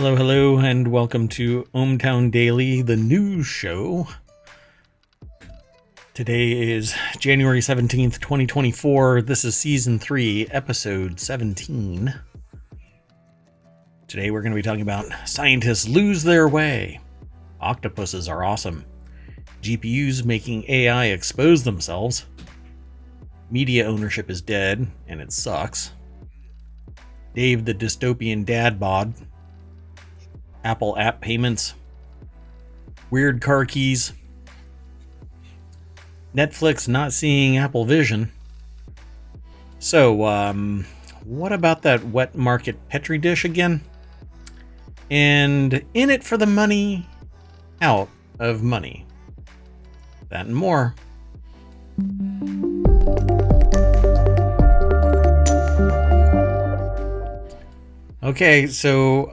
Hello, hello, and welcome to ohmTown Daily, the news show. Today is January 17th, 2024. This is Season 3, Episode 17. Today we're going to be talking about scientists lose their way. Octopuses are awesome. GPUs making AI expose themselves. Media ownership is dead, and it sucks. Dave the Dystopian Dad Bod. Apple app payments. Weird car keys. Netflix not seeing Apple Vision. So, what about that wet market petri dish again? And in it for the money, out of money. That and more. Okay, so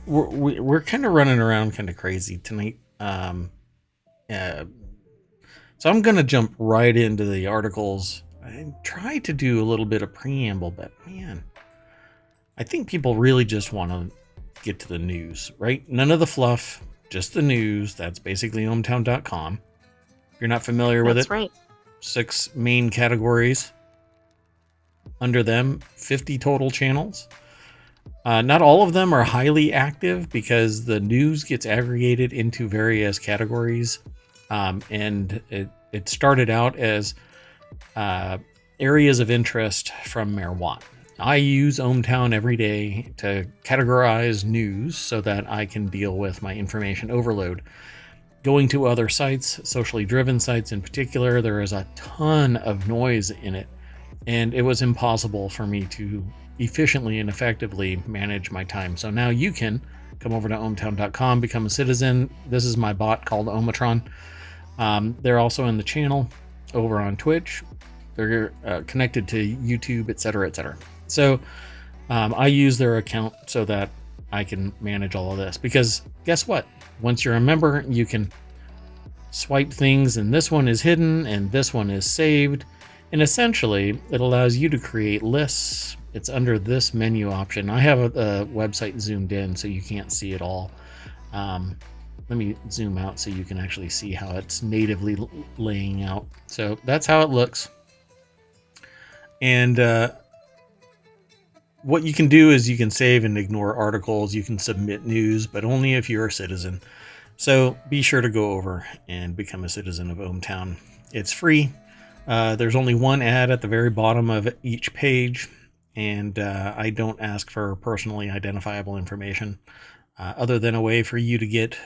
we're kind of running around kind of crazy tonight. So I'm going to jump right into the articles and try to do a little bit of preamble, but man, I think people really just want to get to the news, right? None of the fluff, just the news. That's basically ohmTown.com. If you're not familiar with it, That's right. 6 main categories. Under them, 50 total channels. Not all of them are highly active because the news gets aggregated into various categories. And it started out as areas of interest from marijuana. I use ohmTown every day to categorize news so that I can deal with my information overload. Going to other sites, socially driven sites in particular, there is a ton of noise in it. And it was impossible for me to efficiently and effectively manage my time. So now you can come over to ohmTown.com, become a citizen. This is my bot called Ohmatron. They're also in the channel over on Twitch. They're connected to YouTube, etc., etc. So I use their account so that I can manage all of this. Because guess what? Once you're a member, you can swipe things, and this one is hidden, and this one is saved. And essentially, it allows you to create lists. It's under this menu option. I have a website zoomed in so you can't see it all. Let me zoom out so you can actually see how it's natively laying out. So that's how it looks. And what you can do is you can save and ignore articles. You can submit news, but only if you're a citizen. So be sure to go over and become a citizen of ohmTown. It's free. There's only one ad at the very bottom of each page, and I don't ask for personally identifiable information other than a way for you to get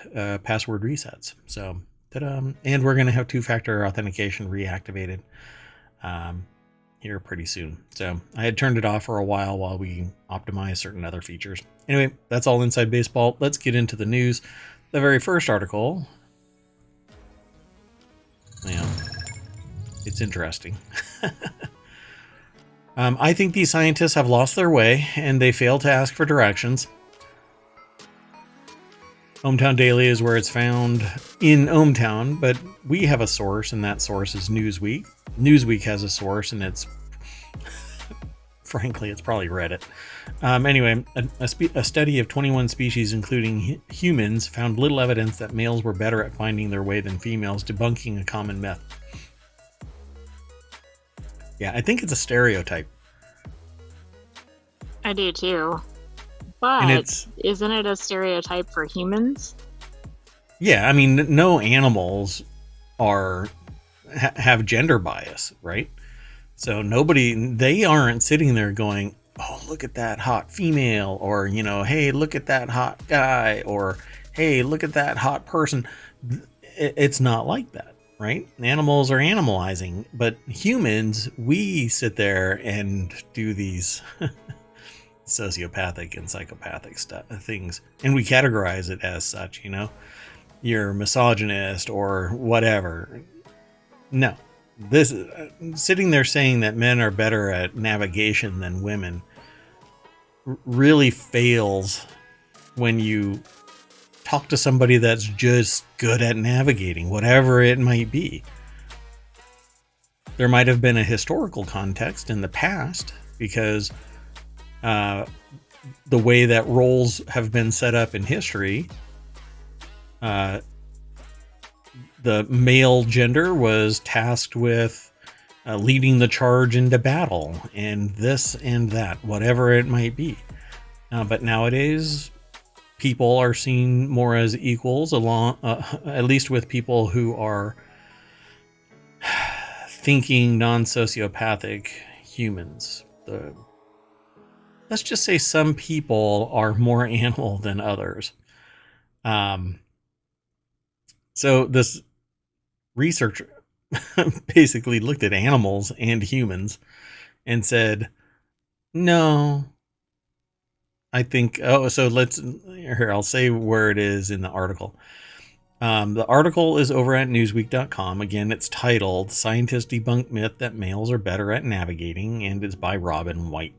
password resets. So, ta-da. And we're going to have 2-factor authentication reactivated here pretty soon. So I had turned it off for a while we optimize certain other features. Anyway, that's all inside baseball. Let's get into the news. The very first article. Yeah. It's interesting. I think these scientists have lost their way and they fail to ask for directions. ohmTown Daily is where it's found in ohmTown, but we have a source, and that source is Newsweek. Newsweek has a source, and it's frankly, it's probably Reddit. Anyway, a study of 21 species, including humans, found little evidence that males were better at finding their way than females, debunking a common myth. Yeah, I think it's a stereotype. I do too. But isn't it a stereotype for humans? Yeah, I mean, no animals have gender bias, right? So they aren't sitting there going, oh, look at that hot female, or, hey, look at that hot guy, or, hey, look at that hot person. It's not like that. Right? Animals are animalizing, but humans, we sit there and do these sociopathic and psychopathic things, and we categorize it as such. You're misogynist or whatever. No, this sitting there saying that men are better at navigation than women really fails when you talk to somebody that's just good at navigating, whatever it might be. There might have been a historical context in the past because the way that roles have been set up in history, the male gender was tasked with leading the charge into battle and this and that, whatever it might be. But nowadays, people are seen more as equals, along at least with people who are thinking non-sociopathic humans. Let's just say some people are more animal than others. So this researcher basically looked at animals and humans and said, no, I think, so here, I'll say where it is in the article. The article is over at newsweek.com. Again, it's titled Scientists Debunk Myth That Males Are Better at Navigating, and it's by Robin White.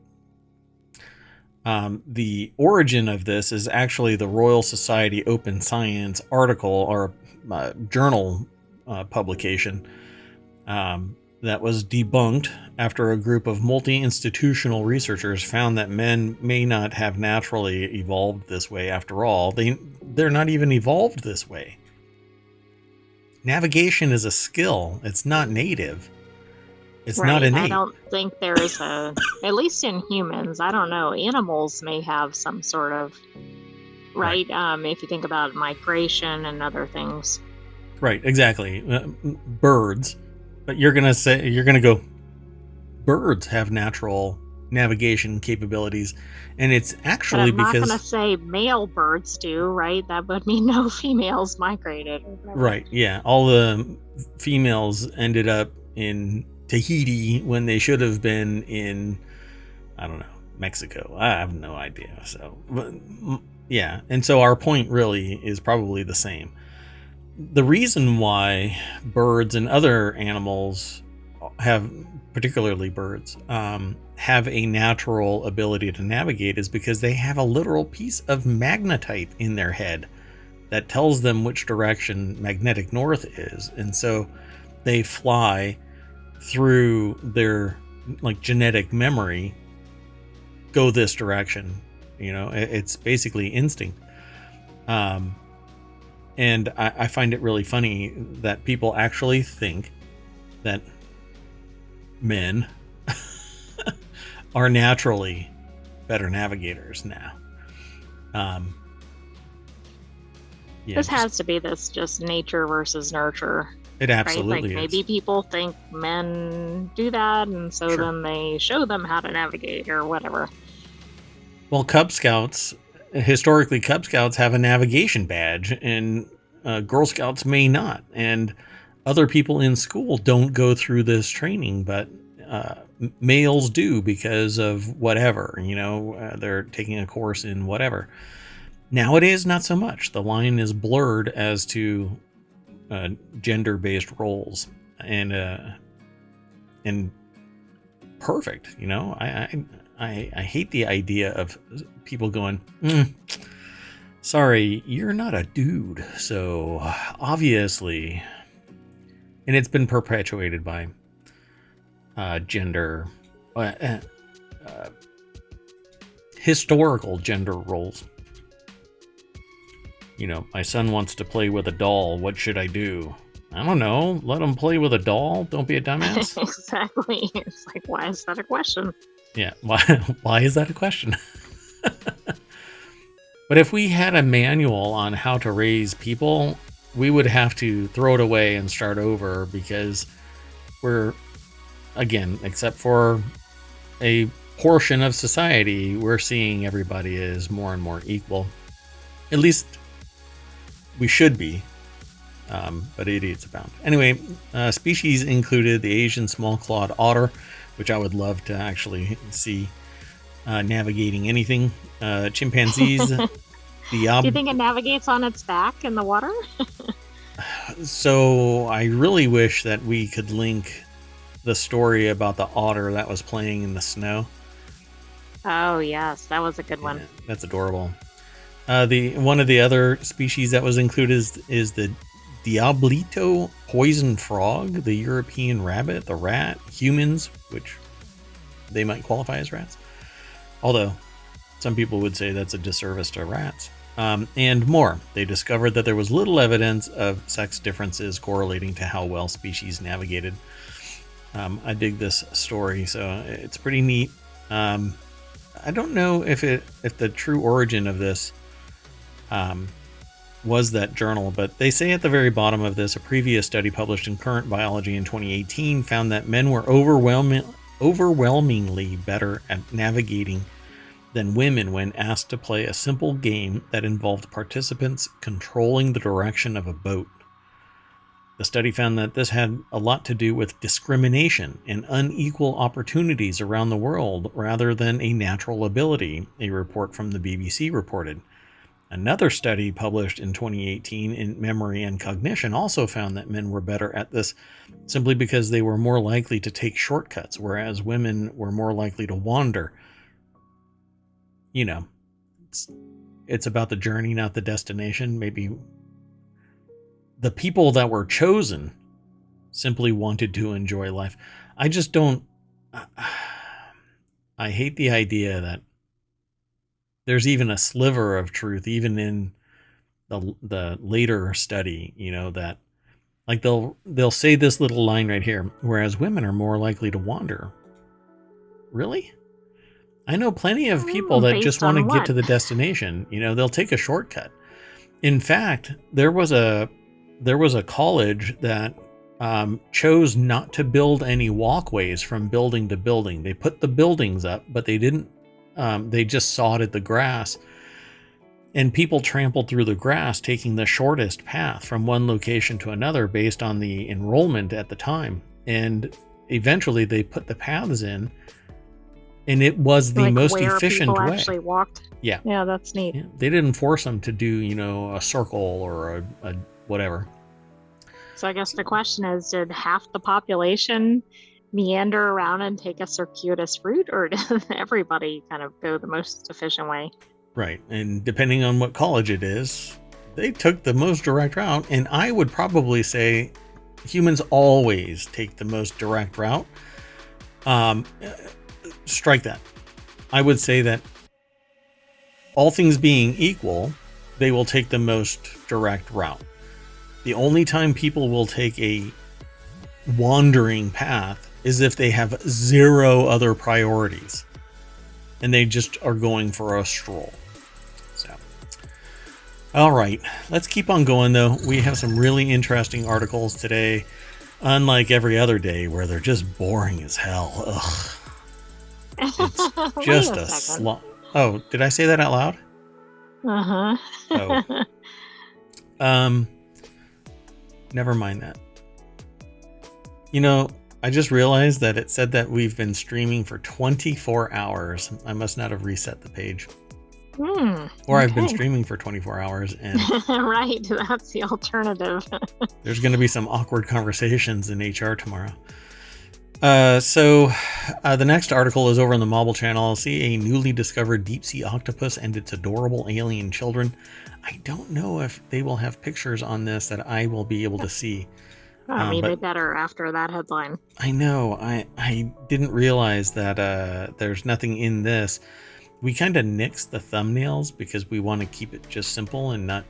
The origin of this is actually the Royal Society Open Science article or journal publication that was debunked after a group of multi-institutional researchers found that men may not have naturally evolved this way after all. They're not even evolved this way. Navigation is a skill. It's not native. It's not innate. I don't think there is at least in humans, I don't know, animals may have some sort of, right? If you think about migration and other things. Right, exactly. Birds. But you're going to go, birds have natural navigation capabilities. And it's actually because... I'm not going to say male birds do, right? That would mean no females migrated. Right, yeah. All the females ended up in Tahiti when they should have been in, I don't know, Mexico. I have no idea. So, but, yeah. And so our point really is probably the same. The reason why birds and other animals have, particularly birds, have a natural ability to navigate is because they have a literal piece of magnetite in their head that tells them which direction magnetic north is. And so they fly through their genetic memory, go this direction. It's basically instinct. And I find it really funny that people actually think that men are naturally better navigators now. This has to be this just nature versus nurture. It absolutely right? is. Maybe people think men do that, and so then they show them how to navigate or whatever. Well, historically, Cub Scouts have a navigation badge, and Girl Scouts may not. And other people in school don't go through this training, but males do because of whatever. They're taking a course in whatever. Nowadays, not so much. The line is blurred as to gender-based roles, and perfect. I hate the idea of people going, sorry, you're not a dude, so obviously, and it's been perpetuated by gender, historical gender roles. My son wants to play with a doll. What should I do? I don't know. Let him play with a doll. Don't be a dumbass. Exactly. It's like, why is that a question? Yeah. Why is that a question? But if we had a manual on how to raise people, we would have to throw it away and start over, because we're, again, except for a portion of society, we're seeing everybody as more and more equal. At least we should be, but idiots abound. Anyway, species included the Asian small-clawed otter, which I would love to actually see navigating anything. Chimpanzees. Do you think it navigates on its back in the water? So I really wish that we could link the story about the otter that was playing in the snow. Oh, yes. That was a good one. That's adorable. One of the other species that was included is the Diablito poison frog, the European rabbit, the rat, humans, which they might qualify as rats. Although Some people would say that's a disservice to rats. And more. They discovered that there was little evidence of sex differences correlating to how well species navigated. I dig this story, so it's pretty neat. I don't know if the true origin of this was that journal, but they say at the very bottom of this, a previous study published in Current Biology in 2018 found that men were overwhelmingly better at navigating than women when asked to play a simple game that involved participants controlling the direction of a boat. The study found that this had a lot to do with discrimination and unequal opportunities around the world rather than a natural ability, a report from the BBC reported. Another study published in 2018 in Memory and Cognition also found that men were better at this simply because they were more likely to take shortcuts, whereas women were more likely to wander. You know, it's about the journey, not the destination. Maybe the people that were chosen simply wanted to enjoy life. I just don't... I hate the idea that there's even a sliver of truth, even in the later study, you know, that like they'll say this little line right here, whereas women are more likely to wander. Really? I know plenty of people that just want to get to the destination. You know, they'll take a shortcut. In fact, there was a college that chose not to build any walkways from building to building. They put the buildings up, but they didn't. They just sodded the grass, and people trampled through the grass, taking the shortest path from one location to another based on the enrollment at the time. And eventually, they put the paths in. And it was the most efficient way. Actually walked. Yeah. Yeah, that's neat. Yeah. They didn't force them to do, you know, a circle or a whatever. So I guess the question is, did half the population meander around and take a circuitous route, or did everybody kind of go the most efficient way? Right. And depending on what college it is, they took the most direct route. And I would probably say humans always take the most direct route. Strike that. I would say that all things being equal, they will take the most direct route. The only time people will take a wandering path is if they have zero other priorities and they just are going for a stroll. So, all right, let's keep on going though. We have some really interesting articles today, unlike every other day where they're just boring as hell. Ugh. It's just a slump. Oh, did I say that out loud? Uh-huh. Oh. Never mind that. You know, I just realized that it said that we've been streaming for 24 hours. I must not have reset the page. Or I've been streaming for 24 hours. And right, that's the alternative. There's going to be some awkward conversations in HR tomorrow. So the next article is over on the Mobile channel. I'll see a newly discovered deep sea octopus and its adorable alien children. I don't know if they will have pictures on this that I will be able to see. Maybe better after that headline. I know. I didn't realize that there's nothing in this. We kind of nixed the thumbnails because we want to keep it just simple and not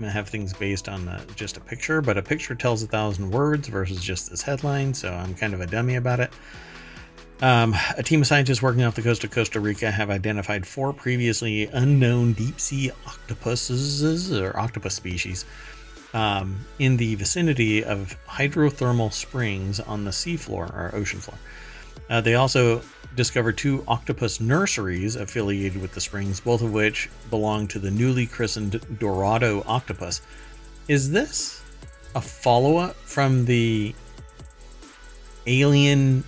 have things based on just a picture, but a picture tells 1,000 words versus just this headline, so I'm kind of a dummy about it. A team of scientists working off the coast of Costa Rica have identified 4 previously unknown deep sea octopuses or octopus species in the vicinity of hydrothermal springs on the seafloor or ocean floor. They also discovered 2 octopus nurseries affiliated with the springs, both of which belong to the newly christened Dorado octopus. Is this a follow-up from the alien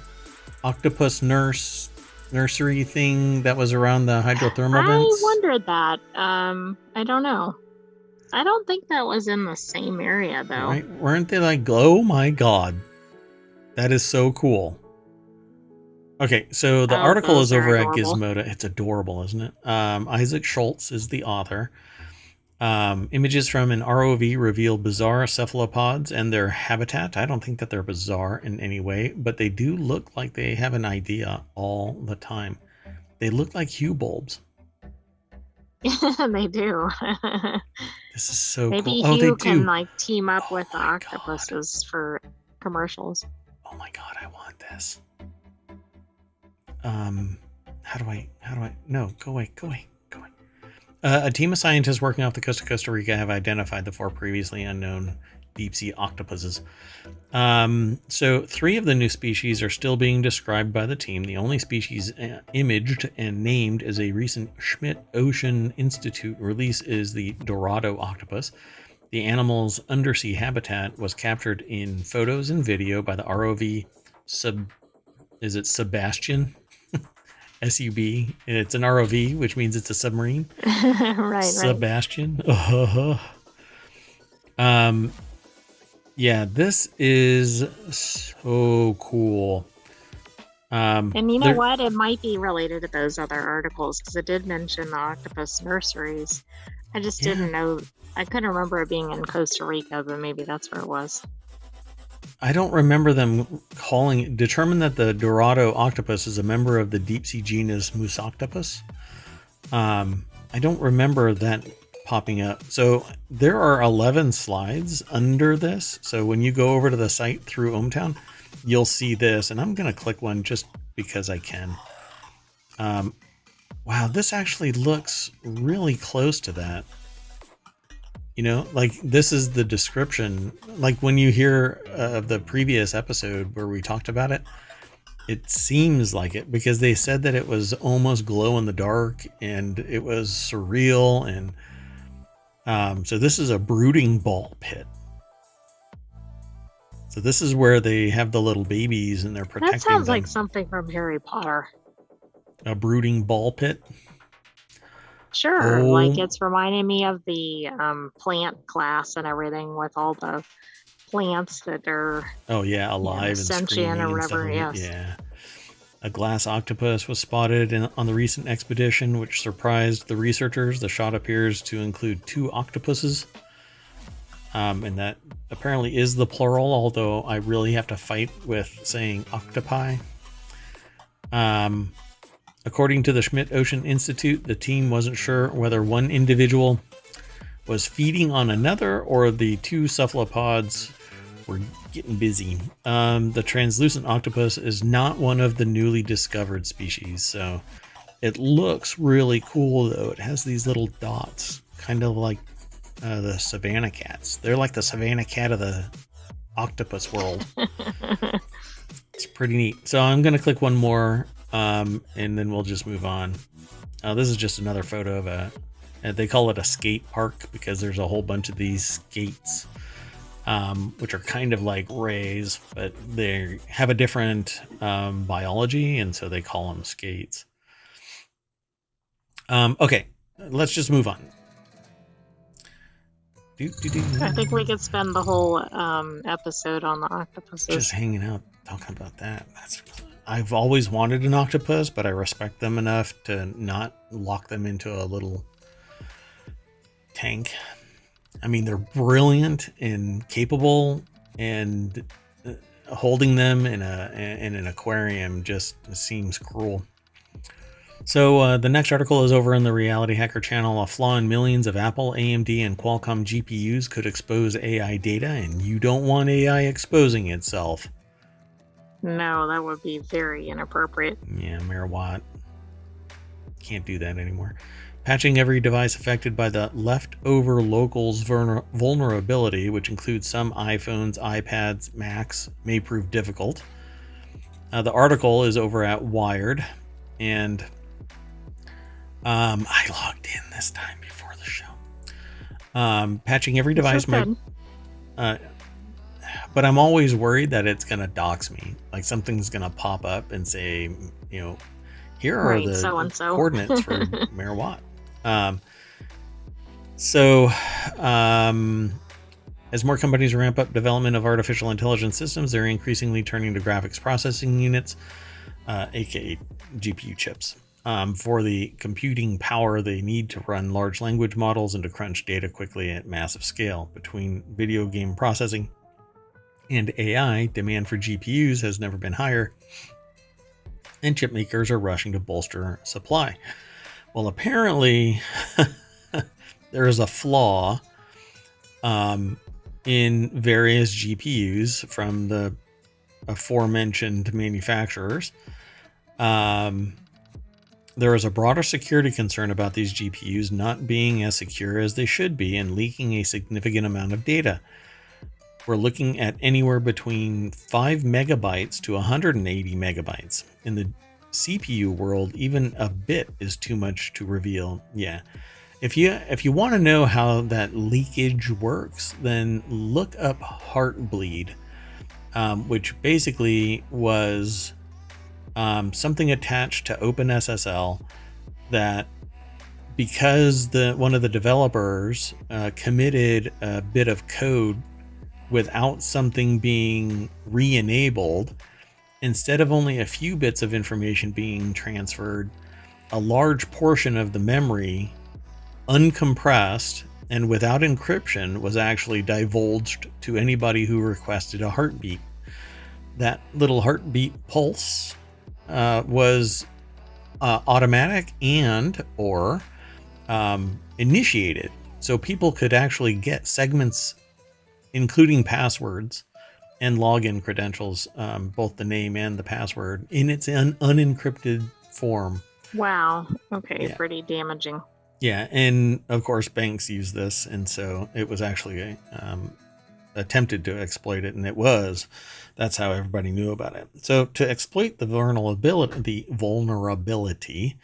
octopus nursery thing that was around the hydrothermal vents? I wondered that. I don't know. I don't think that was in the same area, though. Right? Weren't they like, oh my god, that is so cool. Okay, so the article is over at Gizmodo. It's adorable, isn't it? Isaac Schultz is the author. Images from an ROV reveal bizarre cephalopods and their habitat. I don't think that they're bizarre in any way, but they do look like they have an idea all the time. They look like hue bulbs. They do. This is so cool. Maybe Oh, they Hugh can do. like team up Oh with the my god. octopuses for commercials. Oh my god, I want this. Um, no, go away, go away, go away. A team of scientists working off the coast of Costa Rica have identified the 4 previously unknown deep sea octopuses. So 3 of the new species are still being described by the team. The only species imaged and named as a recent Schmidt Ocean Institute release is the Dorado octopus. The animal's undersea habitat was captured in photos and video by the ROV Sebastian? SUB. It's an ROV, which means it's a submarine. Right. Sebastian. Yeah, this is so cool. And you know what? It might be related to those other articles because it did mention the octopus nurseries. I just didn't know. I couldn't remember it being in Costa Rica, but maybe that's where it was. I don't remember them calling it. Determined that the Dorado octopus is a member of the deep sea genus Musoctopus. I don't remember that popping up. So there are 11 slides under this. So when you go over to the site through ohmTown, you'll see this. And I'm going to click one just because I can. Wow, this actually looks really close to that. You know, like this is the description. Like when you hear of the previous episode where we talked about it, it seems like it because they said that it was almost glow in the dark and it was surreal. And so this is a brooding ball pit. So this is where they have the little babies and they're protecting them. That sounds like something from Harry Potter. A brooding ball pit. Sure, like it's reminding me of the plant class and everything with all the plants that are alive and sentient or whatever. Yes. Yeah. A glass octopus was spotted on the recent expedition, which surprised the researchers. The shot appears to include 2 octopuses, and that apparently is the plural. Although I really have to fight with saying octopi. According to the Schmidt Ocean Institute, the team wasn't sure whether one individual was feeding on another or the 2 cephalopods were getting busy. The translucent octopus is not one of the newly discovered species, so it looks really cool though. It has these little dots, kind of like the savanna cats. They're like the savanna cat of the octopus world. It's pretty neat. So I'm going to click one more. And then we'll just move on. This is just another photo of they call it a skate park because there's a whole bunch of these skates, which are kind of like rays, but they have a different biology, and so they call them skates. Okay, let's just move on. I think we could spend the whole episode on the octopuses. Just hanging out, talking about that. I've always wanted an octopus, but I respect them enough to not lock them into a little tank. I mean, they're brilliant and capable, and holding them in an aquarium just seems cruel. So the next article is over in the Reality Hacker channel. A flaw in millions of Apple, AMD, and Qualcomm GPUs could expose AI data, and you don't want AI exposing itself. No, that would be very inappropriate. Yeah, Mayor Watt. Can't do that anymore. Patching every device affected by the leftover locals vulnerability, which includes some iPhones, iPads, Macs, may prove difficult. The article is over at Wired, and I logged in this time before the show. Patching every device but I'm always worried that it's going to dox me. Like something's going to pop up and say, you know, here are the so-and-so coordinates for Mayor Watt. As more companies ramp up development of artificial intelligence systems, they're increasingly turning to graphics processing units, aka GPU chips, for the computing power they need to run large language models and to crunch data quickly at massive scale. Between video game processing and AI, demand for GPUs has never been higher, and chip makers are rushing to bolster supply. Well, apparently there is a flaw in various GPUs from the aforementioned manufacturers. There is a broader security concern about these GPUs not being as secure as they should be and leaking a significant amount of data. We're looking at anywhere between 5 megabytes to 180 megabytes. In the CPU world, even a bit is too much to reveal. Yeah. If you want to know how that leakage works, then look up Heartbleed, which basically was something attached to OpenSSL that, because one of the developers committed a bit of code without something being re-enabled, instead of only a few bits of information being transferred, a large portion of the memory, uncompressed and without encryption, was actually divulged to anybody who requested a heartbeat. That little heartbeat pulse was automatic and or initiated, so people could actually get segments including passwords and login credentials, both the name and the password, in its unencrypted form. Wow. Okay. Yeah. Pretty damaging. Yeah, and of course banks use this, and so it was actually attempted to exploit it, and that's how everybody knew about it. So to exploit the vulnerability,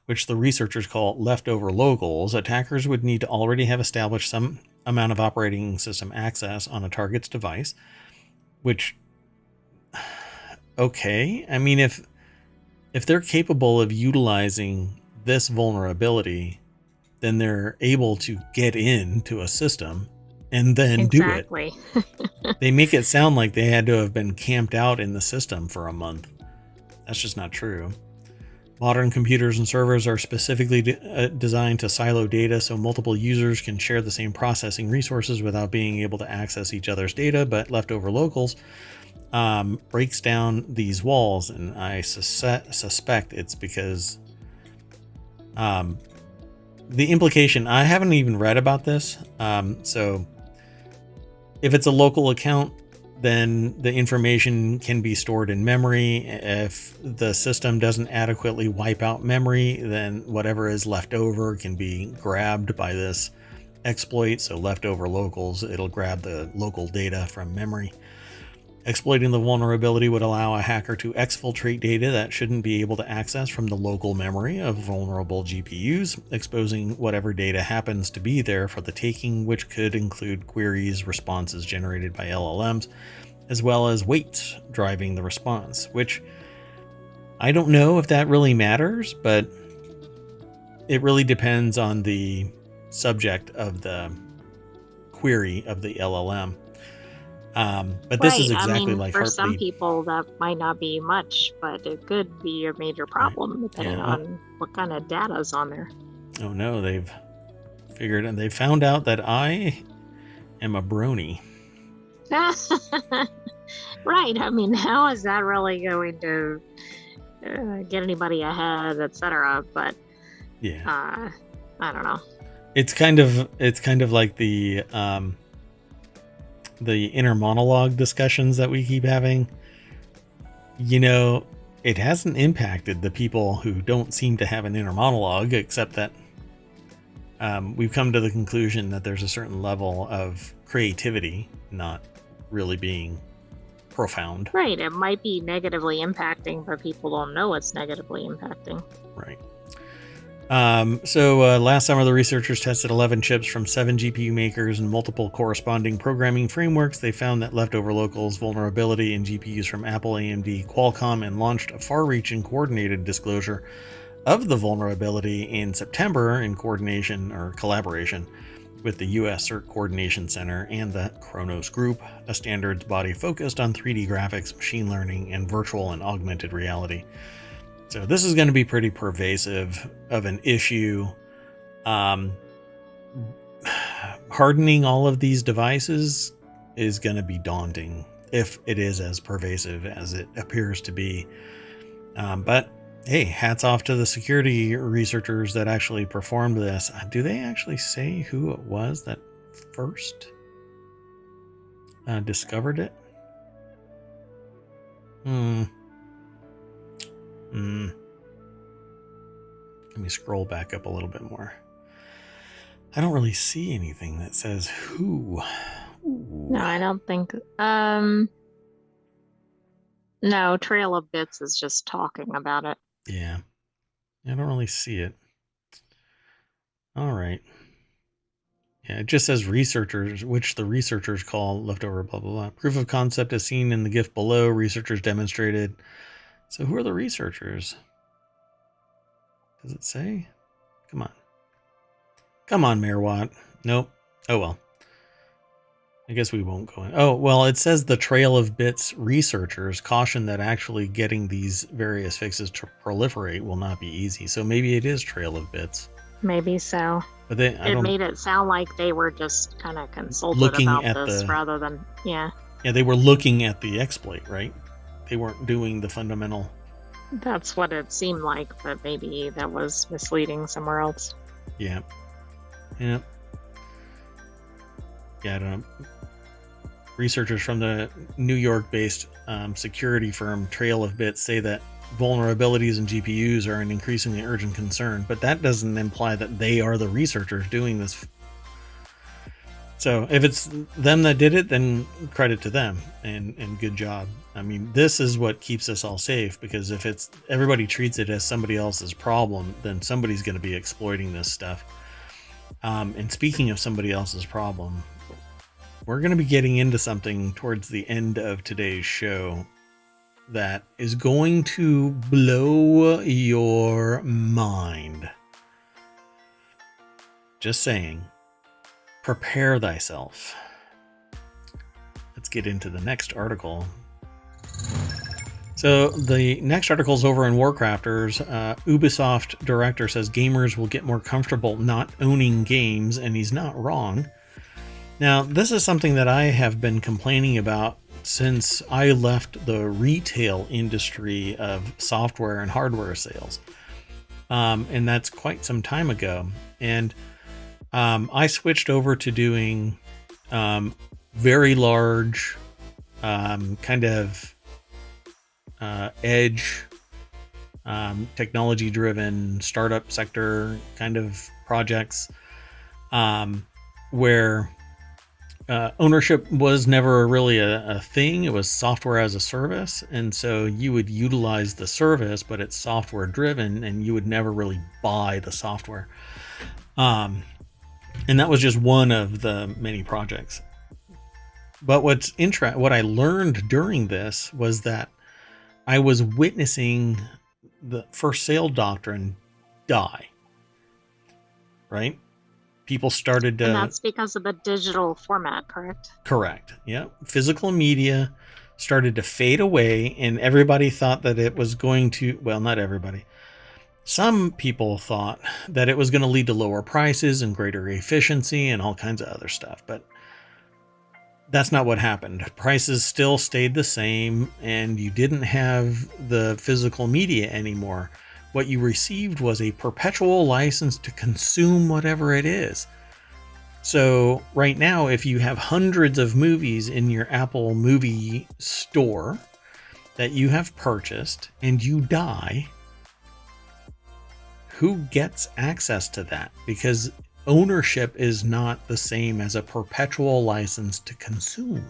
which the researchers call leftover locals, attackers would need to already have established some amount of operating system access on a target's device, which, okay, I mean, if they're capable of utilizing this vulnerability, then they're able to get into a system and then do it. They make it sound like they had to have been camped out in the system for a month. That's just not true. Modern computers and servers are specifically designed to silo data so multiple users can share the same processing resources without being able to access each other's data, but leftover locals breaks down these walls, and I suspect it's because the implication, I haven't even read about this, so if it's a local account, then the information can be stored in memory. If the system doesn't adequately wipe out memory, then whatever is left over can be grabbed by this exploit. So leftover locals, it'll grab the local data from memory. Exploiting the vulnerability would allow a hacker to exfiltrate data that shouldn't be able to access from the local memory of vulnerable GPUs, exposing whatever data happens to be there for the taking, which could include queries, responses generated by LLMs, as well as weights driving the response, which I don't know if that really matters, but it really depends on the subject of the query of the LLM. But this is exactly like for Heartbeat. Some people that might not be much, but it could be a major problem depending on what kind of data is on there. Oh no, they've figured and they found out that I am a brony. Right. I mean, how is that really going to get anybody ahead, etc.? But I don't know. It's kind of like the inner monologue discussions that we keep having. You know, it hasn't impacted the people who don't seem to have an inner monologue, except that we've come to the conclusion that there's a certain level of creativity not really being profound. Right. It might be negatively impacting, but people don't know it's negatively impacting. Right. So last summer, the researchers tested 11 chips from 7 GPU makers and multiple corresponding programming frameworks. They found that leftover locals vulnerability in GPUs from Apple, AMD, Qualcomm, and launched a far-reaching coordinated disclosure of the vulnerability in September in coordination or collaboration with the US CERT Coordination Center and the Kronos Group, a standards body focused on 3D graphics, machine learning, and virtual and augmented reality. So this is going to be pretty pervasive of an issue. Hardening all of these devices is going to be daunting if it is as pervasive as it appears to be. But Hey, hats off to the security researchers that actually performed this. Do they actually say who it was that first discovered it? Let me scroll back up a little bit more. I don't really see anything that says who. Ooh. No, I don't think. No, Trail of Bits is just talking about it. Yeah. I don't really see it. All right. Yeah, it just says researchers, which the researchers call leftover, blah, blah, blah. Proof of concept is seen in the GIF below. Researchers demonstrated. So who are the researchers? Does it say? Come on. Come on, Mayor Watt. Nope. Oh, well. I guess we won't go in. Oh, well, it says the Trail of Bits researchers caution that actually getting these various fixes to proliferate will not be easy. So maybe it is Trail of Bits. Maybe so. But it made it sound like they were just kind of consulted about this rather than, yeah. Yeah, they were looking at the exploit, right? They weren't doing the fundamental. That's what it seemed like, but maybe that was misleading somewhere else. Yeah. Yeah. Yeah, I don't know. Researchers from the New York-based security firm Trail of Bits say that vulnerabilities in GPUs are an increasingly urgent concern, but that doesn't imply that they are the researchers doing this. So if it's them that did it, then credit to them and good job. I mean, this is what keeps us all safe, because if it's everybody treats it as somebody else's problem, then somebody's going to be exploiting this stuff. And speaking of somebody else's problem, we're going to be getting into something towards the end of today's show that is going to blow your mind. Just saying. Prepare thyself. Let's get into the next article. So the next article is over in Warcrafters. Ubisoft director says gamers will get more comfortable not owning games, and he's not wrong. Now, this is something that I have been complaining about since I left the retail industry of software and hardware sales. And that's quite some time ago. And I switched over to doing very large, kind of edge, technology-driven startup sector kind of projects, where ownership was never really a thing. It was software as a service. And so you would utilize the service, but it's software driven, and you would never really buy the software. And that was just one of the many projects. But what I learned during this was that I was witnessing the first sale doctrine die. Right? People started to... And that's because of the digital format, correct? Correct. Yeah. Physical media started to fade away, and everybody thought that it was going to... Well, not everybody. Some people thought that it was going to lead to lower prices and greater efficiency and all kinds of other stuff. But that's not what happened. Prices still stayed the same, and you didn't have the physical media anymore. What you received was a perpetual license to consume whatever it is. So right now, if you have hundreds of movies in your Apple movie store that you have purchased and you die, who gets access to that? Because ownership is not the same as a perpetual license to consume.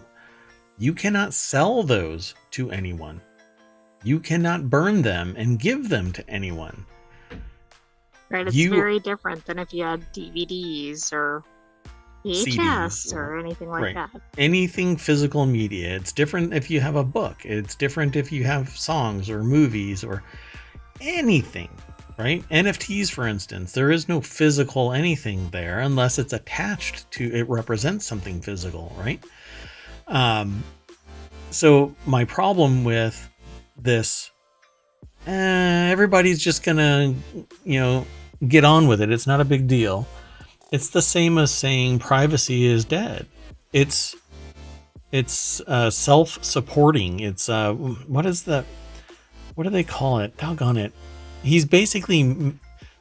You cannot sell those to anyone. You cannot burn them and give them to anyone. Right, it's very different than if you had DVDs or VHS or anything like that. Anything physical media. It's different if you have a book. It's different if you have songs or movies or anything, right? NFTs, for instance, there is no physical anything there unless it's attached to, it represents something physical, right? So my problem with this, everybody's just gonna, get on with it. It's not a big deal. It's the same as saying privacy is dead. It's self-supporting. It's what do they call it? Doggone it. he's basically,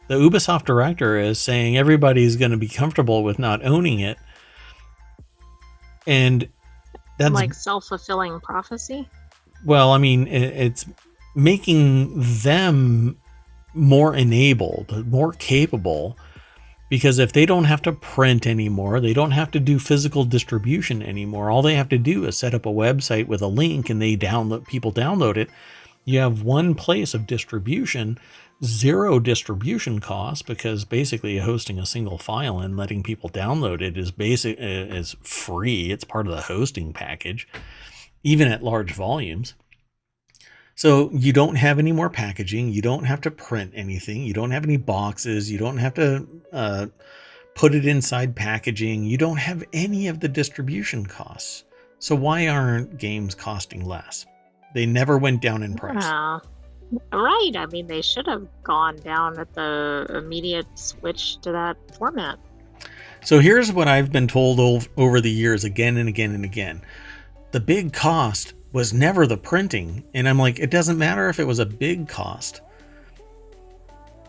the Ubisoft director is saying everybody's going to be comfortable with not owning it. And that's like self-fulfilling prophecy. Well, I mean, it's making them more enabled, more capable, because if they don't have to print anymore, they don't have to do physical distribution anymore. All they have to do is set up a website with a link and people download it. You have one place of distribution, zero distribution costs, because basically hosting a single file and letting people download it is free. It's part of the hosting package, even at large volumes. So you don't have any more packaging. You don't have to print anything. You don't have any boxes. You don't have to put it inside packaging. You don't have any of the distribution costs. So why aren't games costing less? They never went down in price. Right. I mean, they should have gone down at the immediate switch to that format. So here's what I've been told over the years again and again and again. The big cost was never the printing. And I'm like, it doesn't matter if it was a big cost.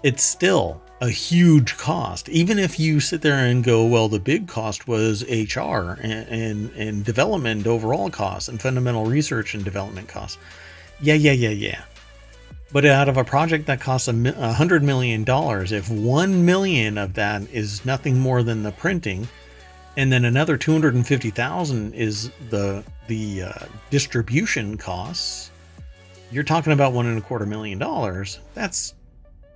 It's still a huge cost. Even if you sit there and go, well, the big cost was HR and development overall costs and fundamental research and development costs. Yeah. But out of a project that costs $100 million, if 1 million of that is nothing more than the printing, and then another 250,000 is the distribution costs, you're talking about $1.25 million. That's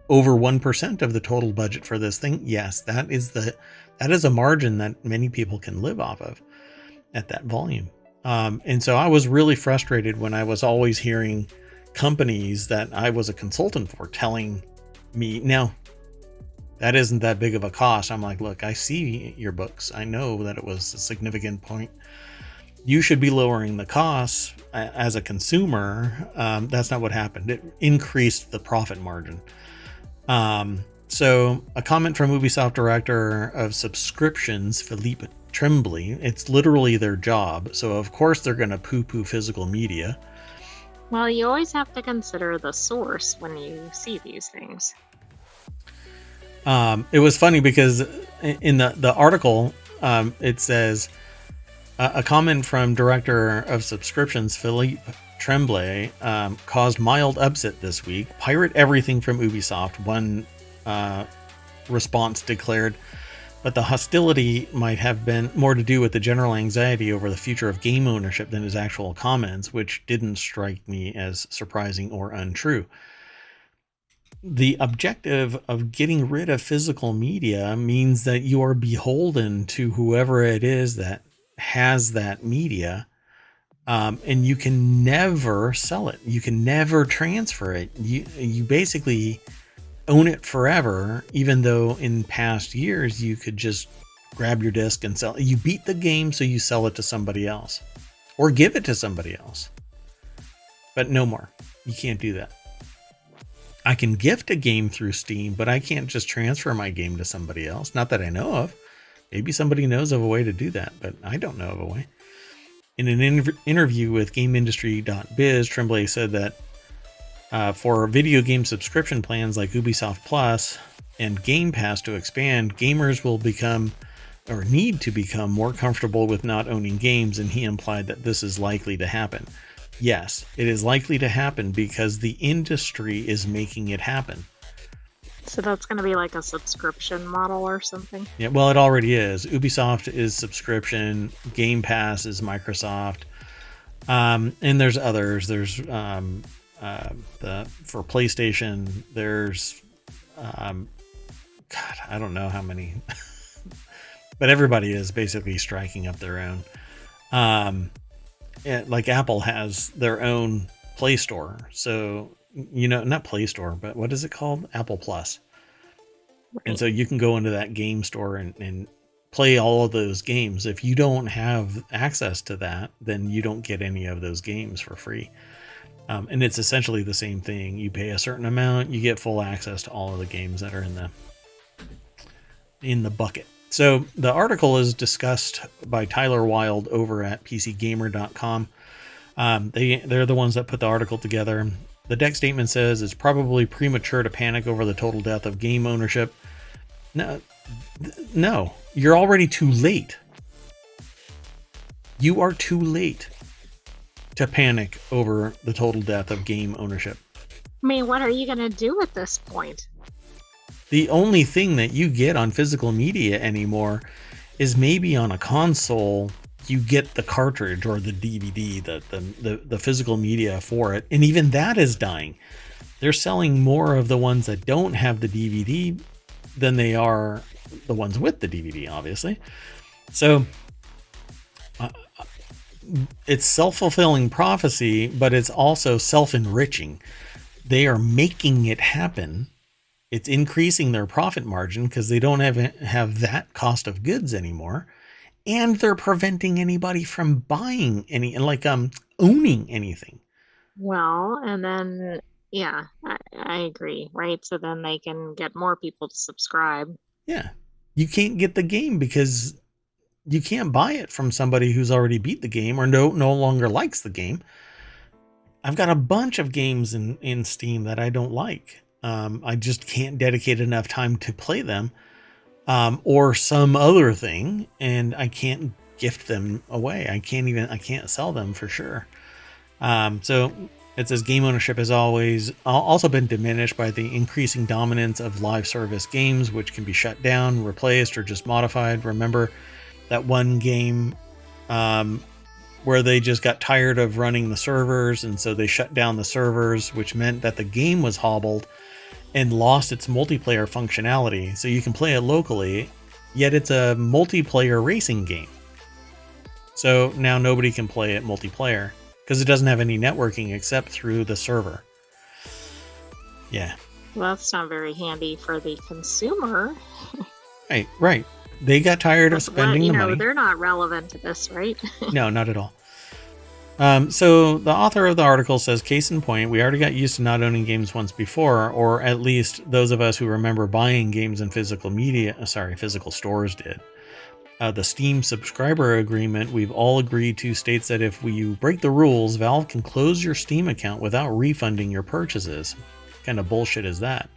over 1% of the total budget for this thing. Yes, that is a margin that many people can live off of at that volume. And so I was really frustrated when I was always hearing companies that I was a consultant for telling me, no, that isn't that big of a cost. I'm like, look, I see your books. I know that it was a significant point. You should be lowering the costs as a consumer. That's not what happened. It increased the profit margin. So a comment from Ubisoft director of subscriptions, Philippe Tremblay. It's literally their job. So of course they're going to poo-poo physical media. Well, you always have to consider the source when you see these things. It was funny because in the article, it says a comment from director of subscriptions, Philippe Tremblay, caused mild upset this week. Pirate everything from Ubisoft, one response declared. But the hostility might have been more to do with the general anxiety over the future of game ownership than his actual comments, which didn't strike me as surprising or untrue. The objective of getting rid of physical media means that you are beholden to whoever it is that has that media, and you can never sell it. You can never transfer it. You basically own it forever, even though in past years you could just grab your disc and sell it. You beat the game, so you sell it to somebody else or give it to somebody else. But no more. You can't do that. I can gift a game through Steam, but I can't just transfer my game to somebody else. Not that I know of. Maybe somebody knows of a way to do that, but I don't know of a way. In an interview with GameIndustry.biz, Tremblay said that for video game subscription plans like Ubisoft Plus and Game Pass to expand, gamers will become or need to become more comfortable with not owning games, and he implied that this is likely to happen. Yes, it is likely to happen because the industry is making it happen. So that's going to be like a subscription model or something? Yeah, well, it already is. Ubisoft is subscription. Game Pass is Microsoft. And there's others. There's for PlayStation, there's God, I don't know how many. But everybody is basically striking up their own. Like Apple has their own Play Store. So, not Play Store, but what is it called? Apple Plus. Right. And so you can go into that game store and play all of those games. If you don't have access to that, then you don't get any of those games for free. And it's essentially the same thing. You pay a certain amount, you get full access to all of the games that are in the bucket. So the article is discussed by Tyler Wilde over at PCGamer.com. They're the ones that put the article together. The deck statement says it's probably premature to panic over the total death of game ownership. No, you're already too late. You are too late to panic over the total death of game ownership. I mean, what are you going to do at this point? The only thing that you get on physical media anymore is maybe on a console, you get the cartridge or the DVD, the physical media for it. And even that is dying. They're selling more of the ones that don't have the DVD than they are the ones with the DVD, obviously. So it's self-fulfilling prophecy, but it's also self-enriching. They are making it happen. It's increasing their profit margin because they don't have that cost of goods anymore. And they're preventing anybody from buying any, like owning anything. Well, and then, yeah, I agree, right? So then they can get more people to subscribe. Yeah. You can't get the game because you can't buy it from somebody who's already beat the game or no longer likes the game. I've got a bunch of games in Steam that I don't like. I just can't dedicate enough time to play them, or some other thing, and I can't gift them away. I can't sell them for sure. So it says game ownership has always also been diminished by the increasing dominance of live service games, which can be shut down, replaced, or just modified. Remember that one game where they just got tired of running the servers, and so they shut down the servers, which meant that the game was hobbled and lost its multiplayer functionality. So you can play it locally, yet it's a multiplayer racing game. So now nobody can play it multiplayer because it doesn't have any networking except through the server. Yeah. Well, that's not very handy for the consumer. Right. They got tired of spending the money. They're not relevant to this, right? No, not at all. So the author of the article says, case in point, we already got used to not owning games once before, or at least those of us who remember buying games in physical stores did. The Steam subscriber agreement we've all agreed to states that if you break the rules, Valve can close your Steam account without refunding your purchases. What kind of bullshit is that?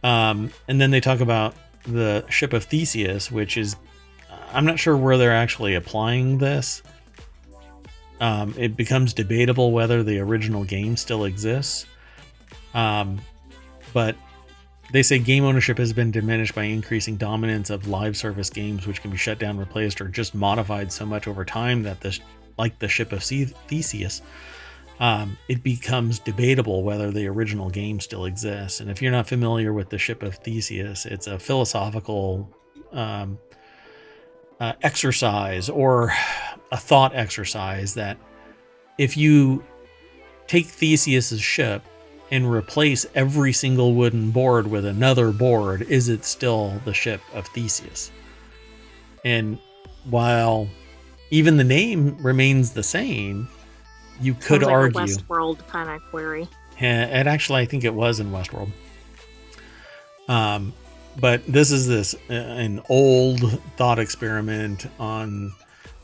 And then they talk about the ship of Theseus, which is, I'm not sure where they're actually applying this. It becomes debatable whether the original game still exists. But they say game ownership has been diminished by increasing dominance of live service games, which can be shut down, replaced, or just modified so much over time that like the ship of Theseus, it becomes debatable whether the original game still exists. And if you're not familiar with the ship of Theseus, it's a philosophical exercise, or a thought exercise, that if you take Theseus's ship and replace every single wooden board with another board, is it still the ship of Theseus? And while even the name remains the same, you could Sounds like argue a Westworld kind of query. Yeah, and actually I think it was in Westworld. But this is an old thought experiment on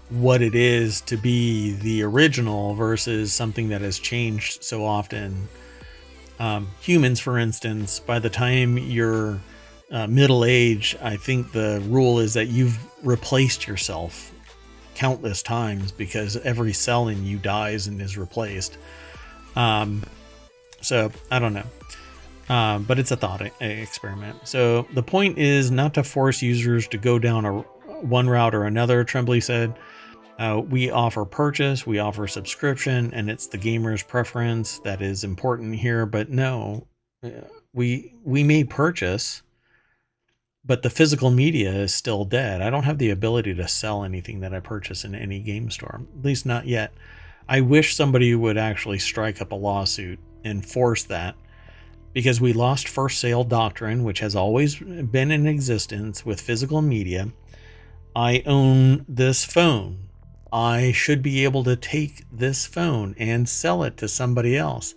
what it is to be the original versus something that has changed so often. Humans, for instance, by the time you're middle-aged, I think the rule is that you've replaced yourself countless times because every cell in you dies and is replaced. So I don't know. But it's a thought experiment. So the point is not to force users to go down one route or another, Tremblay said. We offer purchase, we offer subscription, and it's the gamer's preference that is important here. But no, we may purchase, but the physical media is still dead. I don't have the ability to sell anything that I purchase in any game store, at least not yet. I wish somebody would actually strike up a lawsuit and force that, because we lost first sale doctrine, which has always been in existence with physical media. I own this phone. I should be able to take this phone and sell it to somebody else.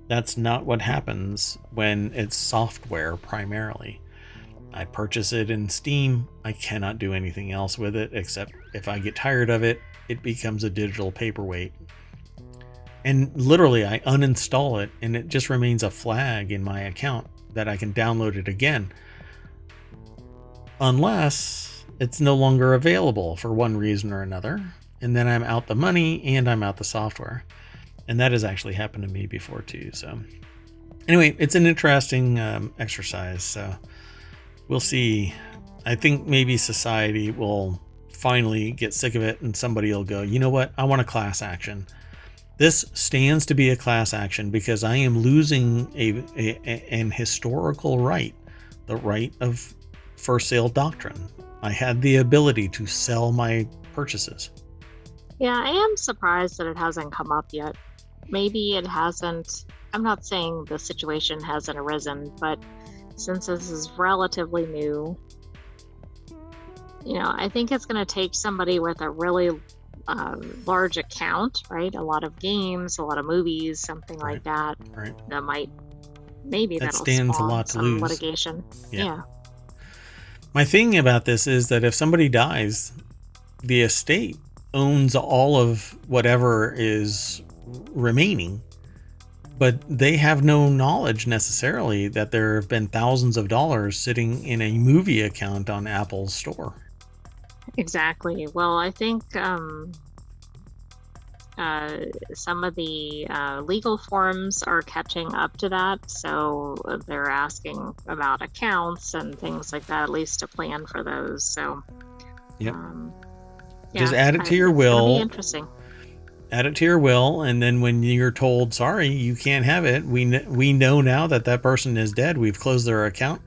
That's not what happens when it's software primarily. I purchase it in Steam. I cannot do anything else with it, except if I get tired of it, it becomes a digital paperweight. And literally, I uninstall it, and it just remains a flag in my account that I can download it again. Unless it's no longer available for one reason or another. And then I'm out the money and I'm out the software. And that has actually happened to me before too. So anyway, it's an interesting exercise. So we'll see. I think maybe society will finally get sick of it and somebody will go, you know what? I want a class action. This stands to be a class action because I am losing an historical right, the right of first sale doctrine. I had the ability to sell my purchases. Yeah, I am surprised that it hasn't come up yet. Maybe it hasn't. I'm not saying the situation hasn't arisen, but since this is relatively new, I think it's going to take somebody with a really large account, right? A lot of games, a lot of movies, something like that. Right. That might, maybe that that'll stands spawn a lot to some lose. litigation. Yeah. My thing about this is that if somebody dies, the estate owns all of whatever is remaining, but they have no knowledge necessarily that there have been thousands of dollars sitting in a movie account on Apple's store. Exactly. Well, I think some of the legal forms are catching up to that, so they're asking about accounts and things like that, at least to plan for those. So, yep. Just add it to your will. It'll be interesting. Add it to your will, and then when you're told, sorry, you can't have it, we know now that person is dead. We've closed their account.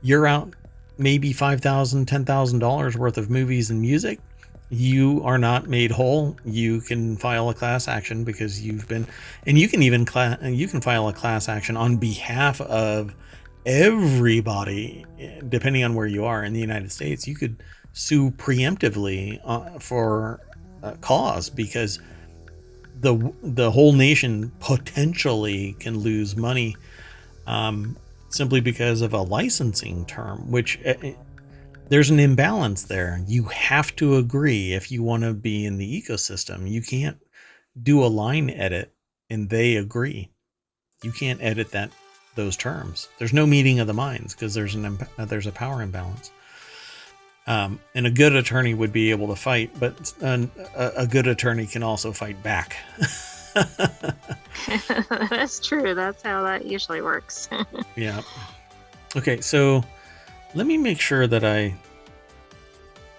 You're out maybe $5,000, $10,000 worth of movies and music. You are not made whole. You can file a class action because you've been, and you can even file a class action on behalf of everybody, depending on where you are in the United States. You could sue preemptively for a cause because the whole nation potentially can lose money simply because of a licensing term, which there's an imbalance there. You have to agree if you want to be in the ecosystem. You can't do a line edit and they agree. You can't edit those terms. There's no meeting of the minds because there's a power imbalance. And a good attorney would be able to fight, but a good attorney can also fight back. That's true. That's how that usually works. Yeah. Okay, so let me make sure that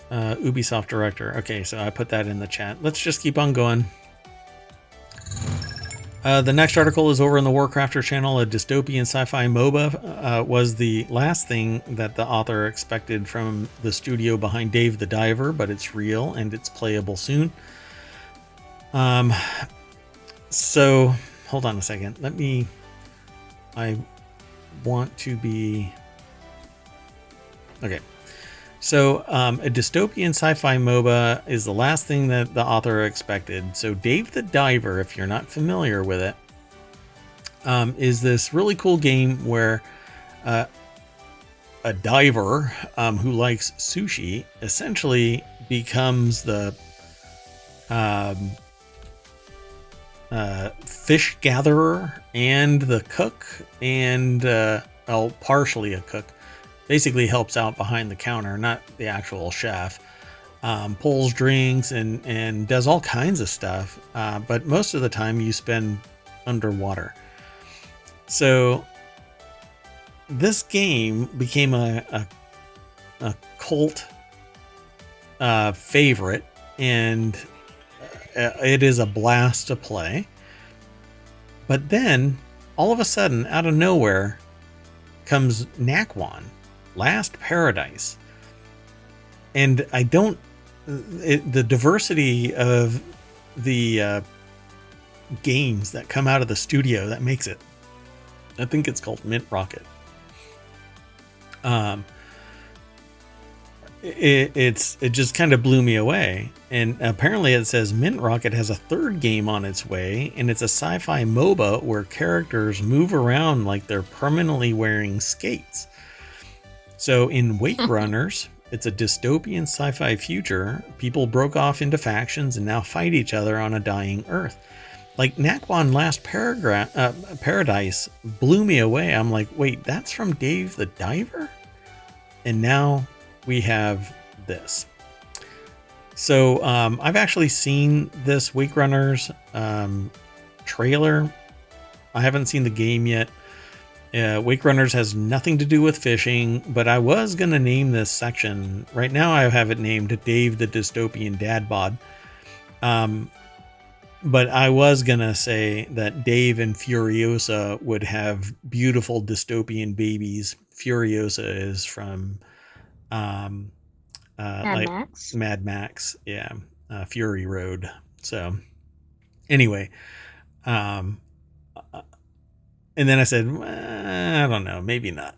Ubisoft director. Okay, so I put that in the chat. Let's just keep on going. The next article is over in the Warcrafter channel. A dystopian sci-fi MOBA was the last thing that the author expected from the studio behind Dave the Diver, but it's real and it's playable soon. So hold on a second. I want to be okay. So a dystopian sci-fi MOBA is the last thing that the author expected. So Dave the Diver, if you're not familiar with it, is this really cool game where a diver who likes sushi essentially becomes the fish gatherer and the cook and partially a cook. Basically helps out behind the counter, not the actual chef. Pulls drinks and does all kinds of stuff. But most of the time you spend underwater. So this game became a cult favorite, and it is a blast to play. But then all of a sudden, out of nowhere, comes Nakwan, Last Paradise. And the diversity of the games that come out of the studio that makes it, I think it's called Mint Rocket. It just kind of blew me away. And apparently it says Mint Rocket has a third game on its way, and it's a sci-fi MOBA where characters move around like they're permanently wearing skates. So in Wake Runners, it's a dystopian sci-fi future. People broke off into factions and now fight each other on a dying Earth. like Naquan Last Paradise blew me away. I'm like, wait, that's from Dave the Diver? And now we have this. So I've actually seen this Wake Runners trailer. I haven't seen the game yet. Wake Runners has nothing to do with fishing, but I was going to name this section. Right now I have it named Dave the Dystopian Dad Bod. But I was going to say that Dave and Furiosa would have beautiful dystopian babies. Furiosa is from Mad Max. Yeah. Fury Road. So anyway, and then I said, I don't know, maybe not.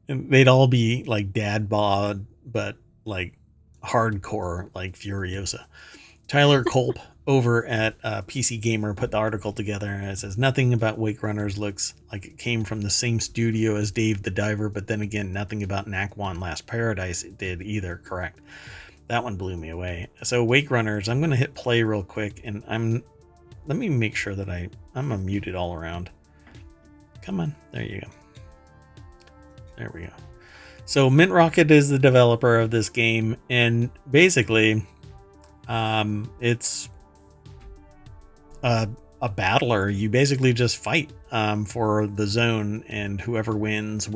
They'd all be like Dad Bod, but like hardcore, like Furiosa. Tyler Culp over at PC Gamer put the article together, and it says nothing about Wake Runners looks like it came from the same studio as Dave the Diver, but then again, nothing about Naquan Last Paradise did either. Correct. That one blew me away. So Wake Runners, I'm going to hit play real quick, and let me make sure that I'm unmuted all around. Come on, there you go. There we go. So Mint Rocket is the developer of this game, and basically it's a battler. You basically just fight for the zone, and whoever wins.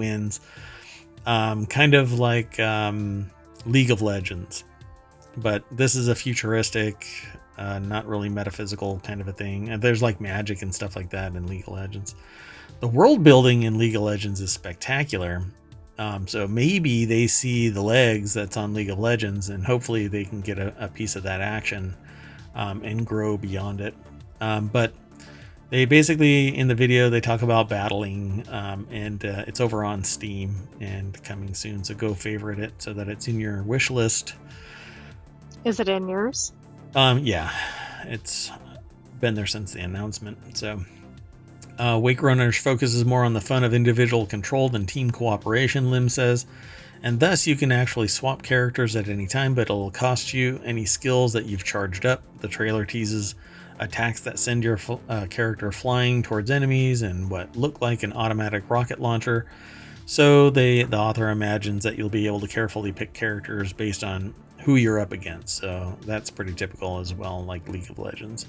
Kind of like League of Legends, but this is a futuristic, not really metaphysical kind of a thing. And there's like magic and stuff like that in League of Legends. The world building in League of Legends is spectacular. So maybe they see the legs that's on League of Legends, and hopefully they can get a piece of that action and grow beyond it. But they basically, in the video, they talk about battling, and it's over on Steam and coming soon. So go favorite it so that it's in your wish list. Is it in yours? Yeah, it's been there since the announcement. So Wake Runners focuses more on the fun of individual control than team cooperation, Lim says, and thus you can actually swap characters at any time, but it'll cost you any skills that you've charged up. The trailer teases attacks that send your character flying towards enemies and what look like an automatic rocket launcher. So the author imagines that you'll be able to carefully pick characters based on who you're up against. So that's pretty typical as well, like League of Legends.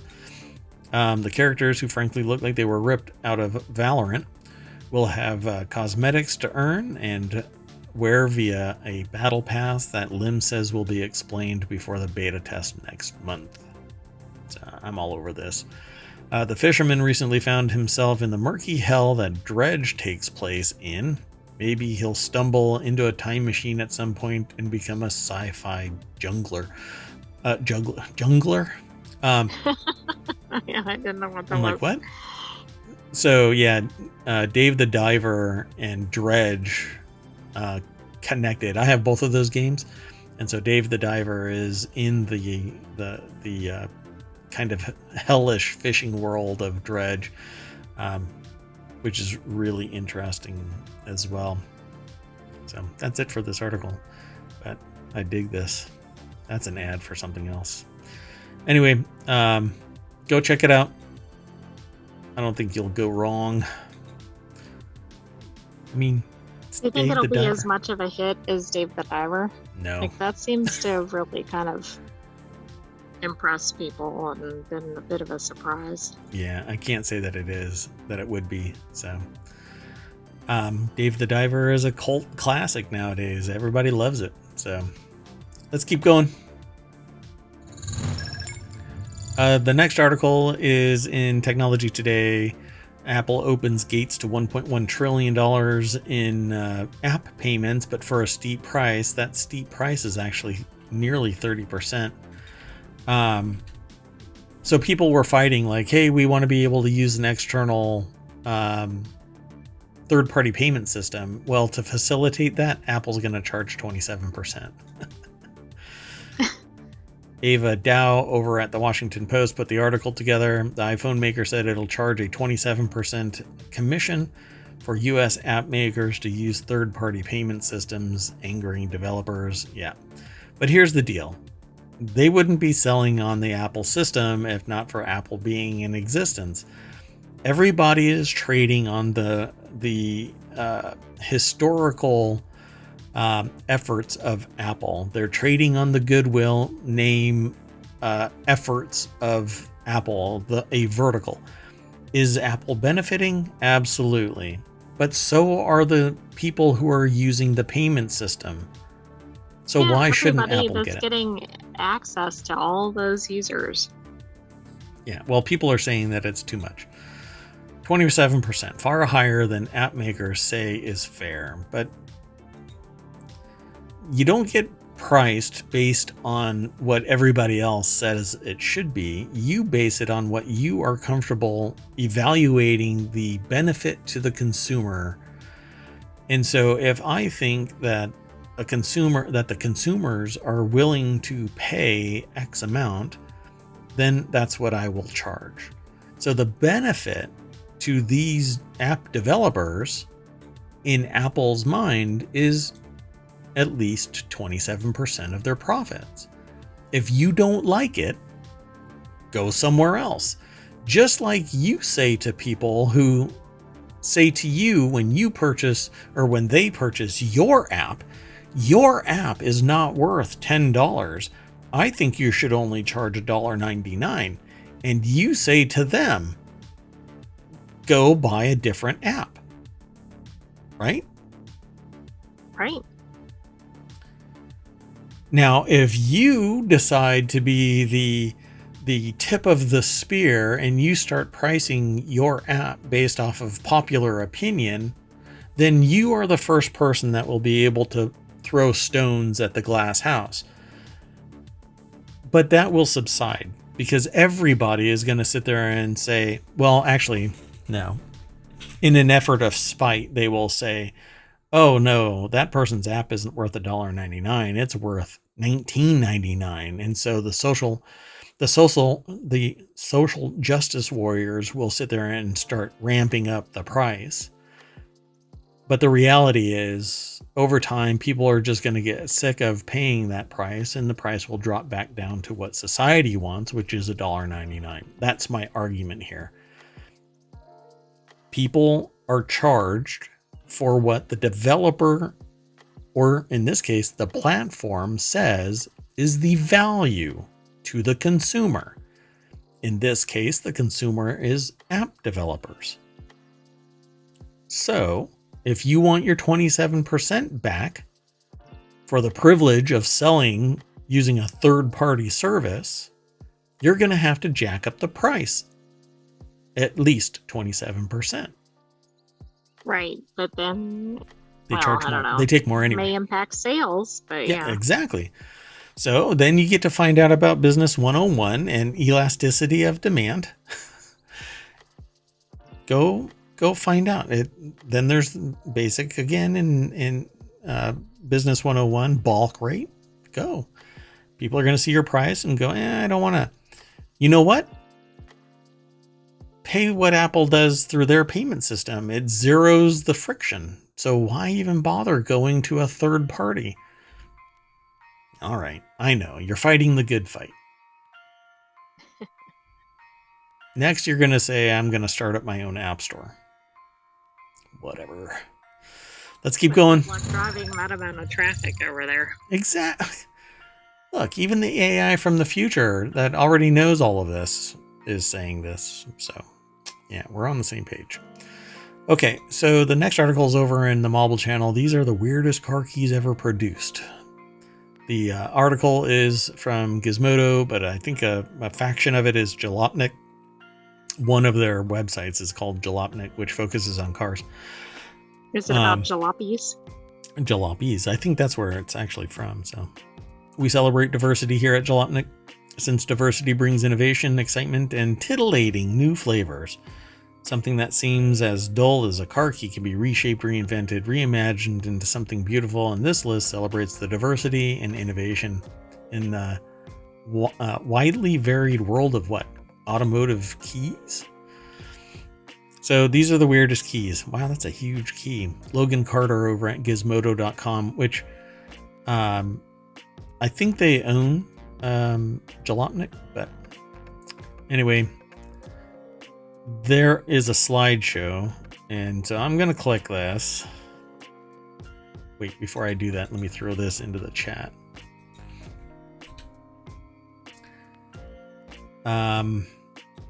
The characters, who frankly look like they were ripped out of Valorant, will have cosmetics to earn and wear via a battle pass that Lim says will be explained before the beta test next month. So I'm all over this. The fisherman recently found himself in the murky hell that Dredge takes place in. Maybe he'll stumble into a time machine at some point and become a sci-fi jungler. Jungler? Yeah, I didn't know what that I'm was. like, what? So yeah, Dave the Diver and Dredge connected. I have both of those games, and so Dave the Diver is in the kind of hellish fishing world of Dredge, which is really interesting as well. So that's it for this article, but I dig this. That's an ad for something else. Anyway, go check it out. I don't think you'll go wrong. I mean, do you think it'll be as much of a hit as Dave the Diver? No. Like, that seems to have really kind of impressed people and been a bit of a surprise. Yeah, I can't say that it would be. So, Dave the Diver is a cult classic nowadays. Everybody loves it. So, let's keep going. The next article is in Technology Today. Apple opens gates to $1.1 trillion in app payments, but for a steep price. That steep price is actually nearly 30%. So people were fighting like, hey, we want to be able to use an external third-party payment system. Well, to facilitate that, Apple's going to charge 27%. Ava Dow over at the Washington Post put the article together. The iPhone maker said it'll charge a 27% commission for US app makers to use third-party payment systems, angering developers. Yeah. But here's the deal. They wouldn't be selling on the Apple system if not for Apple being in existence. Everybody is trading on the historical efforts of Apple. They're trading on the goodwill name efforts of Apple, a vertical. Is Apple benefiting? Absolutely. But so are the people who are using the payment system. So why shouldn't Apple get it? Getting access to all those users. Yeah, well, people are saying that it's too much. 27%, far higher than app makers say is fair. But you don't get priced based on what everybody else says it should be. You base it on what you are comfortable evaluating the benefit to the consumer. And so if I think that the consumers are willing to pay X amount, then that's what I will charge. So the benefit to these app developers in Apple's mind is at least 27% of their profits. If you don't like it, go somewhere else. Just like you say to people who say to you when you purchase or when they purchase your app is not worth $10. I think you should only charge $1.99. And you say to them, go buy a different app. Right? Right. Now, if you decide to be the tip of the spear and you start pricing your app based off of popular opinion, then you are the first person that will be able to throw stones at the glass house. But that will subside because everybody is going to sit there and say, well, actually, no. In an effort of spite, they will say, oh no, that person's app isn't worth $1.99. It's worth $19.99. And so the social justice warriors will sit there and start ramping up the price. But the reality is, over time, people are just going to get sick of paying that price, and the price will drop back down to what society wants, which is $1.99. That's my argument here. People are charged for what the developer, or in this case, the platform, says is the value to the consumer. In this case, the consumer is app developers. So, if you want your 27% back for the privilege of selling using a third-party service, you're going to have to jack up the price at least 27%. Right, but then they charge more. I don't know. They take more anyway. May impact sales, but yeah. Exactly. So then you get to find out about Business 101 and elasticity of demand. Go find out. Then there's basic again in Business 101, bulk rate. Go. People are going to see your price and go, I don't want to. You know what? Pay what Apple does through their payment system. It zeroes the friction. So why even bother going to a third party? All right. I know. You're fighting the good fight. Next, you're going to say, I'm going to start up my own app store. Whatever. Let's keep going. Like driving that amount of traffic over there. Exactly. Look, even the AI from the future that already knows all of this is saying this. So, yeah, we're on the same page. Okay, so the next article is over in the Mobile channel. These are the weirdest car keys ever produced. The article is from Gizmodo, but I think a faction of it is Jalopnik. One of their websites is called Jalopnik, which focuses on cars. Is it about jalopies? Jalopies. I think that's where it's actually from. So we celebrate diversity here at Jalopnik, since diversity brings innovation, excitement, and titillating new flavors. Something that seems as dull as a car key can be reshaped, reinvented, reimagined into something beautiful, and this list celebrates the diversity and innovation in the widely varied world of what? Automotive keys? So these are the weirdest keys. Wow, that's a huge key. Logan Carter over at gizmodo.com, which I think they own Jalopnik, but anyway, there is a slideshow, and so I'm going to click this. Wait, before I do that, let me throw this into the chat.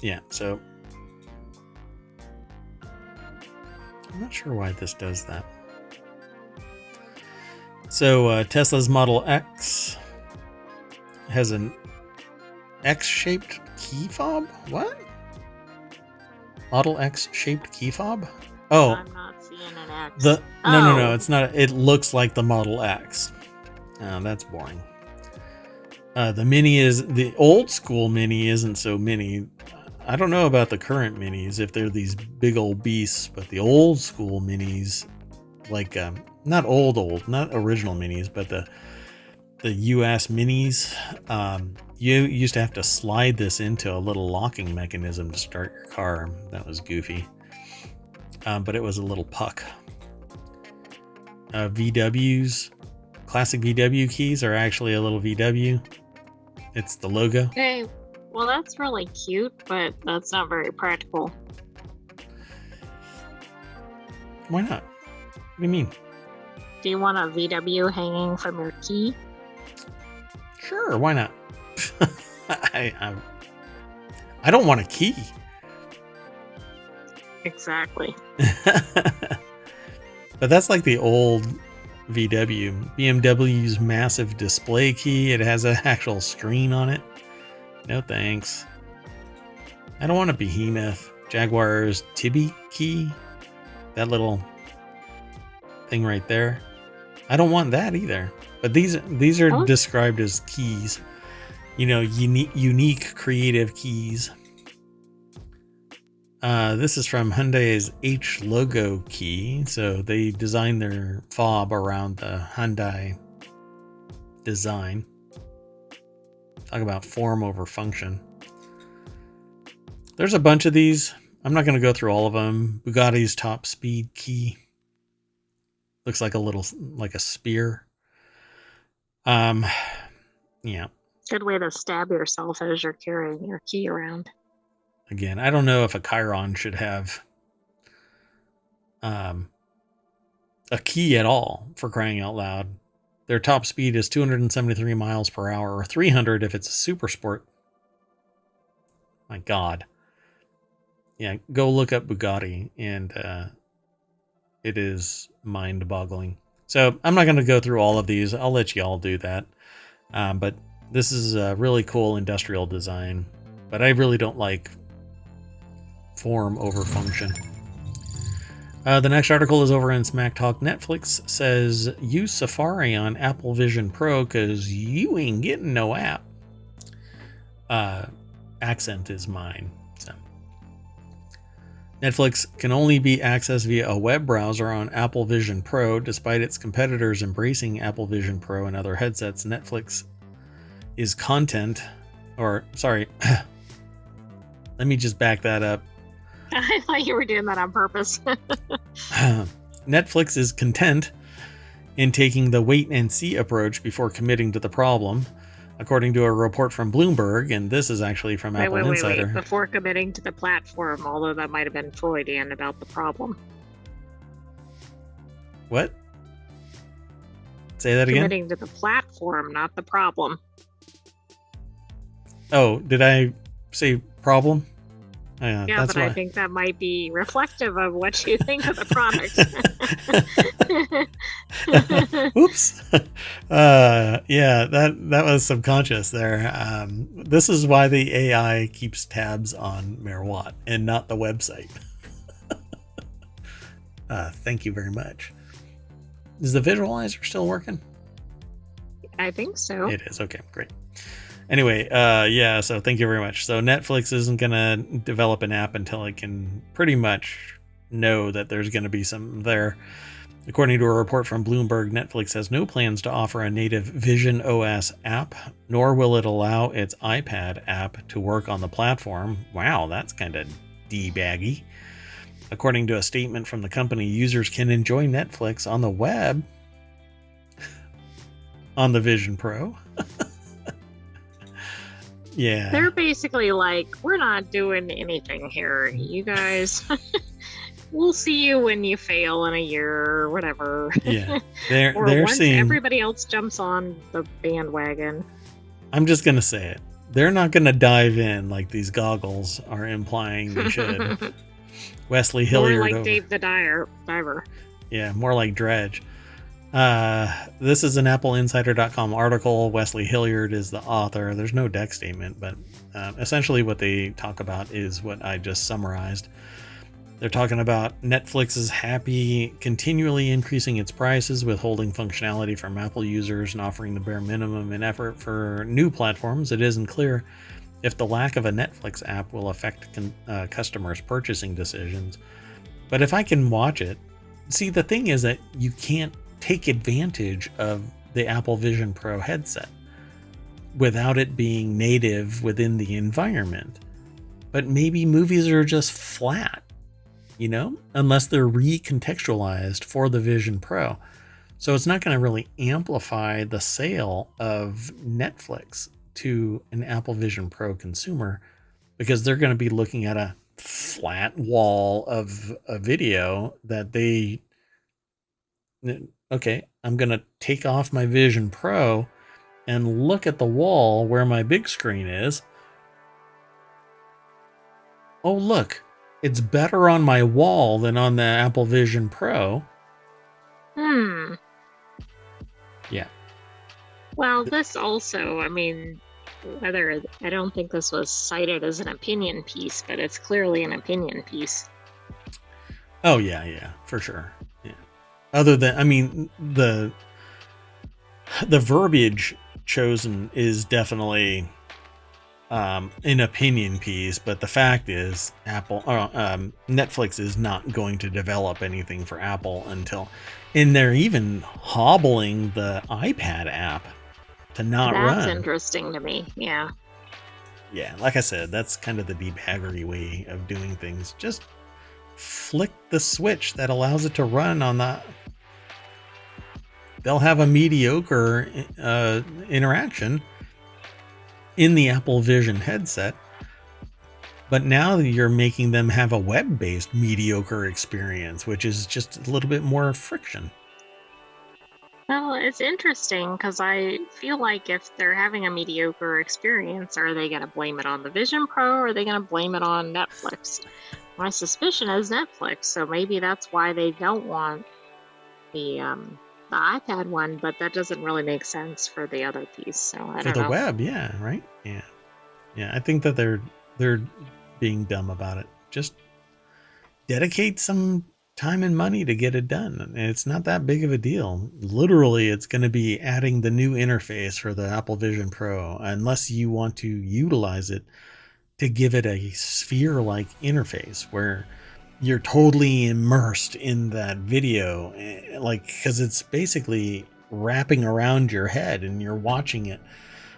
Yeah, so I'm not sure why this does that. So Tesla's Model X has an X-shaped key fob? What? Model X-shaped key fob? Oh, I'm not seeing an X. No, it's not. It looks like the Model X. Oh, that's boring. The Mini is the old school Mini isn't so mini. I don't know about the current Minis if they're these big old beasts, but the old school Minis, like not original Minis, but the US Minis, you used to have to slide this into a little locking mechanism to start your car. That was goofy, but it was a little puck. VWs, classic VW keys are actually a little VW. It's the logo. Okay, well that's really cute, but that's not very practical. Why not? What do you mean? Do you want a VW hanging from your key? Sure, why not? I don't want a key. Exactly. But that's like the old VW. BMW's massive display key. It has an actual screen on it. No thanks. I don't want a behemoth. Jaguar's Tibi key. That little thing right there. I don't want that either. But these are described as keys. You know, unique creative keys. This is from Hyundai's H logo key. So they designed their fob around the Hyundai design. Talk about form over function. There's a bunch of these. I'm not going to go through all of them. Bugatti's top speed key. Looks like a spear. Yeah. Good way to stab yourself as you're carrying your key around. Again, I don't know if a Chiron should have a key at all, for crying out loud. Their top speed is 273 miles per hour, or 300 if it's a super sport. My God. Yeah, go look up Bugatti, and it is mind-boggling. So I'm not going to go through all of these. I'll let you all do that. But this is a really cool industrial design. But I really don't like form over function. The next article is over in Smack Talk. Netflix says use Safari on Apple Vision Pro because you ain't getting no app. Accent is mine. So Netflix can only be accessed via a web browser on Apple Vision Pro. Despite its competitors embracing Apple Vision Pro and other headsets, Netflix is content, or sorry, let me just back that up. I thought you were doing that on purpose. Netflix is content in taking the wait and see approach before committing to the problem, according to a report from Bloomberg, and this is actually from Apple Insider. Wait. Before committing to the platform, although that might have been Freudian about the problem. What? Say that again? Committing to the platform, not the problem. Oh, did I say problem? Yeah, that's but why. I think that might be reflective of what you think of the product. Oops. Yeah, that was subconscious there. This is why the AI keeps tabs on Mayor Watt and not the website. Thank you very much. Is the visualizer still working? I think so. It is. Okay, great. Anyway, yeah, so thank you very much. So Netflix isn't going to develop an app until it can pretty much know that there's going to be some there. According to a report from Bloomberg, Netflix has no plans to offer a native Vision OS app, nor will it allow its iPad app to work on the platform. Wow, that's kind of debaggy. According to a statement from the company, users can enjoy Netflix on the web on the Vision Pro. Yeah. They're basically like, we're not doing anything here. You guys, we'll see you when you fail in a year or whatever. Yeah. Or they're once seeing, everybody else jumps on the bandwagon. I'm just going to say it. They're not going to dive in like these goggles are implying they should. Wesley Hilliard. More like Dave the Diver. Yeah, more like Dredge. This is an AppleInsider.com article. Wesley Hilliard is the author. There's no deck statement, but essentially what they talk about is what I just summarized. They're talking about Netflix is happy continually increasing its prices, withholding functionality from Apple users and offering the bare minimum in effort for new platforms. It isn't clear if the lack of a Netflix app will affect customers' purchasing decisions. But if I can watch it, see, the thing is that you can't take advantage of the Apple Vision Pro headset without it being native within the environment. But maybe movies are just flat, you know, unless they're recontextualized for the Vision Pro. So it's not going to really amplify the sale of Netflix to an Apple Vision Pro consumer, because they're going to be looking at a flat wall of a video that they, okay, I'm going to take off my Vision Pro and look at the wall where my big screen is. Oh, look, it's better on my wall than on the Apple Vision Pro. Yeah. Well, this also, I mean, whether, I don't think this was cited as an opinion piece, but it's clearly an opinion piece. Oh, yeah, for sure. Yeah. Other than, I mean, the verbiage chosen is definitely an opinion piece, but the fact is Netflix is not going to develop anything for Apple until, and they're even hobbling the iPad app to not run. That's interesting to me. Yeah, like I said, that's kind of the debaggery way of doing things. Just flick the switch that allows it to run on the, they'll have a mediocre interaction in the Apple Vision headset, but now you're making them have a web-based mediocre experience, which is just a little bit more friction. Well, it's interesting because I feel like if they're having a mediocre experience, are they going to blame it on the Vision Pro or are they going to blame it on Netflix? My suspicion is Netflix, so maybe that's why they don't want the iPad one, but that doesn't really make sense for the other piece. So I don't know. For the web, yeah, right? Yeah. I think that they're being dumb about it. Just dedicate some time and money to get it done. It's not that big of a deal. Literally, it's going to be adding the new interface for the Apple Vision Pro, unless you want to utilize it to give it a sphere-like interface where you're totally immersed in that video, like, because it's basically wrapping around your head and you're watching it.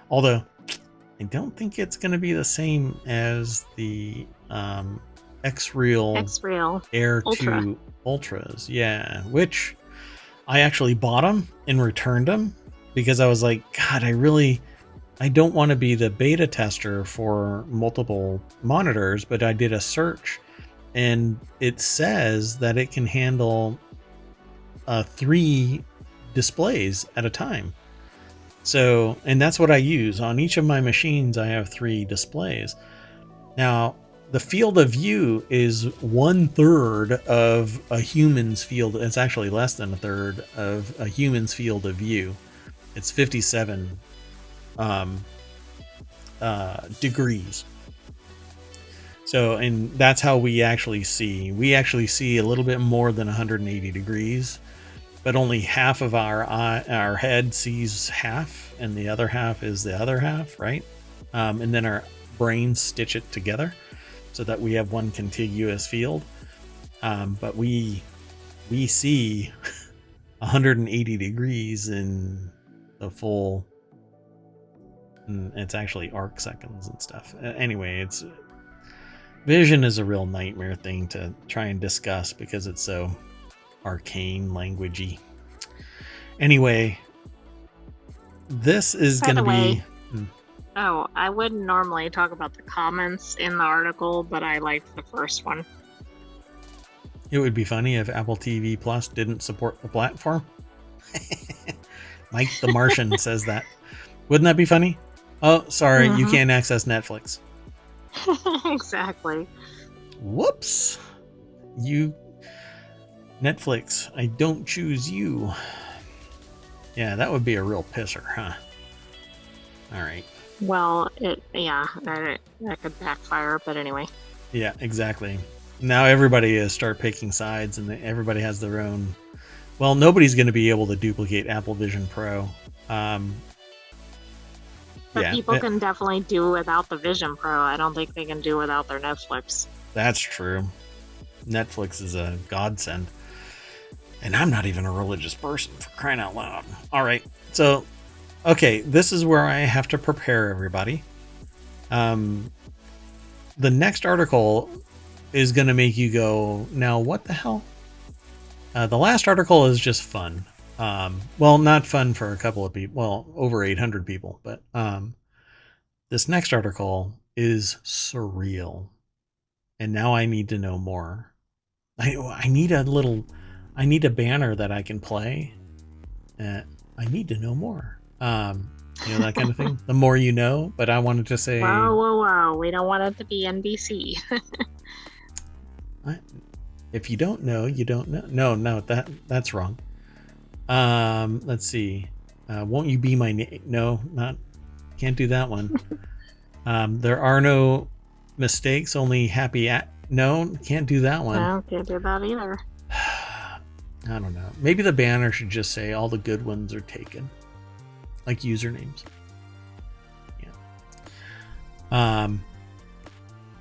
Although I don't think it's going to be the same as the X-Real Air Ultra. 2 Ultras. Yeah, which I actually bought them and returned them because I was like, God, I don't want to be the beta tester for multiple monitors, but I did a search and it says that it can handle 3 displays at a time. So, and that's what I use. On each of my machines, I have 3 displays. Now, the field of view is 1/3 of a human's field. It's actually less than 1/3 of a human's field of view. It's 57 degrees. So, and that's how we actually see. We actually see a little bit more than 180 degrees, but only half of our head sees half, and the other half is the other half, right? And then our brains stitch it together so that we have one contiguous field. But we see 180 degrees in the full. And it's actually arc seconds and stuff. Anyway, it's vision is a real nightmare thing to try and discuss because it's so arcane languagey. Anyway, this is going to be... Oh, I wouldn't normally talk about the comments in the article, but I liked the first one. It would be funny if Apple TV Plus didn't support the platform. Mike the Martian says that. Wouldn't that be funny? Oh, sorry, you can't access Netflix. Exactly. Whoops. Netflix, I don't choose you. Yeah, that would be a real pisser, huh? All right. Well, that could backfire, but anyway. Yeah, exactly. Now everybody is start picking sides, and everybody has their own. Well, nobody's going to be able to duplicate Apple Vision Pro. But people can definitely do without the Vision Pro. I don't think they can do without their Netflix. That's true. Netflix is a godsend. And I'm not even a religious person, for crying out loud. All right. So, okay, this is where I have to prepare everybody. The next article is going to make you go, now what the hell? The last article is just fun. Well, not fun for a couple of people. Well, over 800 people. But this next article is surreal. And now I need to know more. I need a banner that I can play. I need to know more. That kind of thing. The more you know, but I wanted to say... Whoa. We don't want it to be NBC. If you don't know, you don't know. No, that's wrong. Let's see. Won't you be my... No, can't do that one. There are no mistakes, only happy... No, can't do that one. No, can't do that either. I don't know. Maybe the banner should just say all the good ones are taken. Like usernames. Yeah.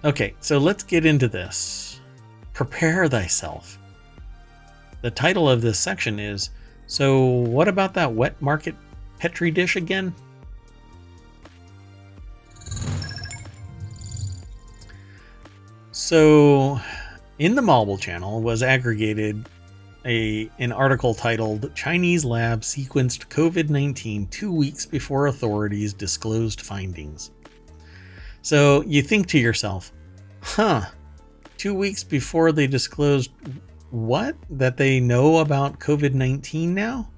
Okay, so let's get into this. Prepare thyself. The title of this section is, so what about that wet market petri dish again? So in the Mobile channel was aggregated an article titled Chinese Lab Sequenced COVID-19 2 weeks before authorities disclosed findings. So you think to yourself, 2 weeks before they disclosed what? That they know about COVID-19 now?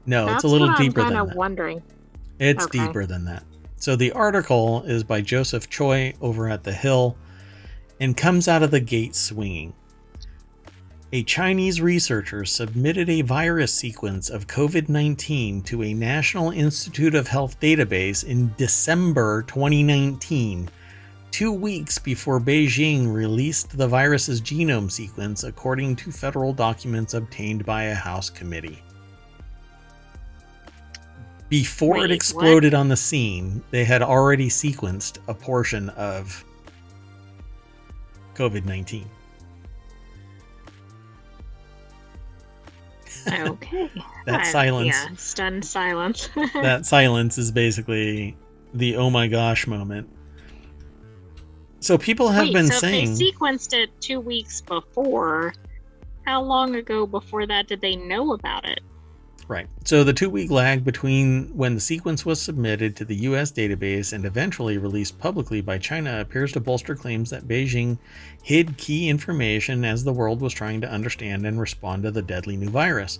No, That's it's a little deeper than that. I'm kind of wondering. It's deeper than that. So the article is by Joseph Choi over at The Hill and comes out of the gate swinging. A Chinese researcher submitted a virus sequence of COVID-19 to a National Institute of Health database in December 2019, 2 weeks before Beijing released the virus's genome sequence, according to federal documents obtained by a House committee. Before it exploded on the scene, they had already sequenced a portion of COVID-19. Okay. That silence. Yeah, stunned silence. That silence is basically the oh my gosh moment. So people have been saying... if they sequenced it 2 weeks before, how long ago before that did they know about it? Right. So the 2 week lag between when the sequence was submitted to the US database and eventually released publicly by China appears to bolster claims that Beijing hid key information as the world was trying to understand and respond to the deadly new virus.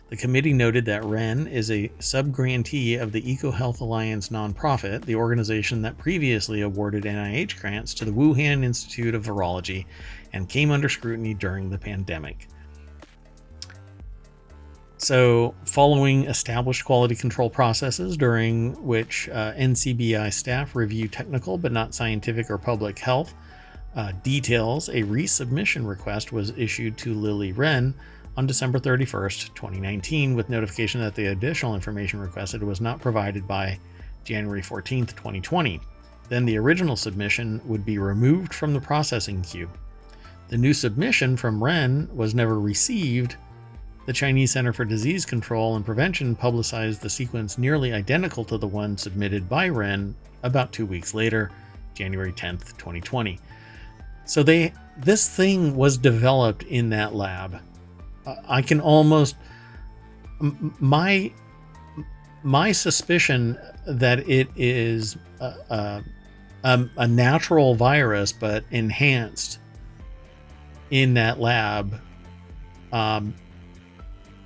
The committee noted that REN is a sub-grantee of the EcoHealth Alliance nonprofit, the organization that previously awarded NIH grants to the Wuhan Institute of Virology and came under scrutiny during the pandemic. So, following established quality control processes during which NCBI staff review technical but not scientific or public health details, a resubmission request was issued to Lilly Ren on December 31st, 2019, with notification that the additional information requested was not provided by January 14th, 2020. Then the original submission would be removed from the processing queue. The new submission from Ren was never received. The Chinese Center for Disease Control and Prevention publicized the sequence nearly identical to the one submitted by Ren about 2 weeks later, January 10th, 2020. So this thing was developed in that lab. I can almost... my suspicion that it is a natural virus, but enhanced in that lab,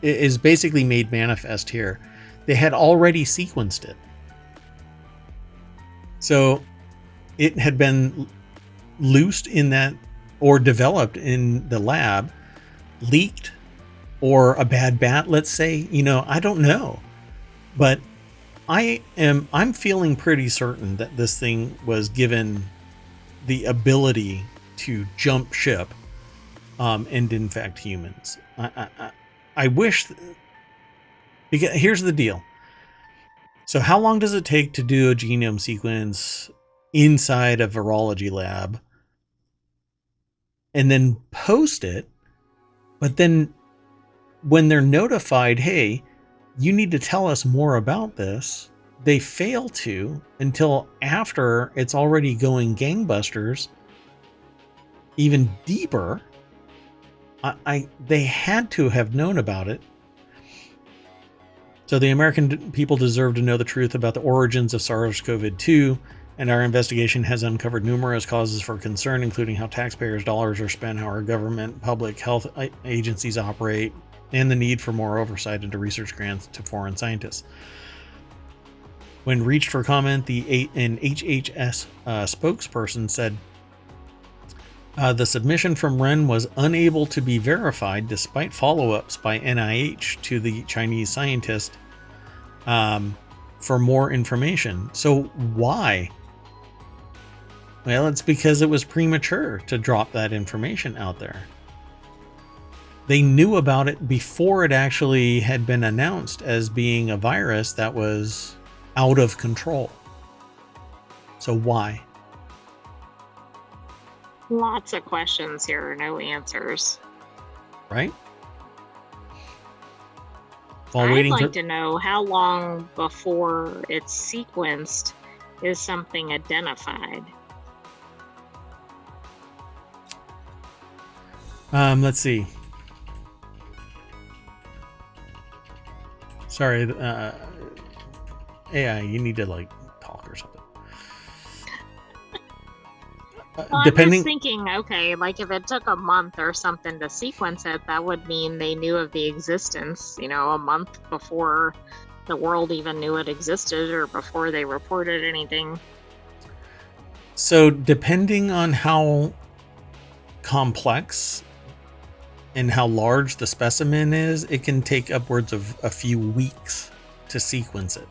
is basically made manifest here. They had already sequenced it. So it had been loosed in that, or developed in the lab, leaked, or a bad bat, let's say. I don't know. But I'm feeling pretty certain that this thing was given the ability to jump ship and infect humans. I wish, because here's the deal. So how long does it take to do a genome sequence inside a virology lab and then post it? But then when they're notified, hey, you need to tell us more about this, they fail to until after it's already going gangbusters, even deeper. They had to have known about it. So the American people deserve to know the truth about the origins of SARS-CoV-2, and our investigation has uncovered numerous causes for concern, including how taxpayers' dollars are spent, how our government, public health agencies operate, and the need for more oversight into research grants to foreign scientists. When reached for comment, an HHS spokesperson said, the submission from Ren was unable to be verified despite follow-ups by NIH to the Chinese scientist for more information. So why? Well, it's because it was premature to drop that information out there. They knew about it before it actually had been announced as being a virus that was out of control. So why? Lots of questions here, no answers. Right? I'd like to know how long before it's sequenced is something identified. Let's see. Sorry, AI, you need to talk or something. Well, I'm just thinking, okay, if it took a month or something to sequence it, that would mean they knew of the existence, a month before the world even knew it existed or before they reported anything. So depending on how complex and how large the specimen is, it can take upwards of a few weeks to sequence it.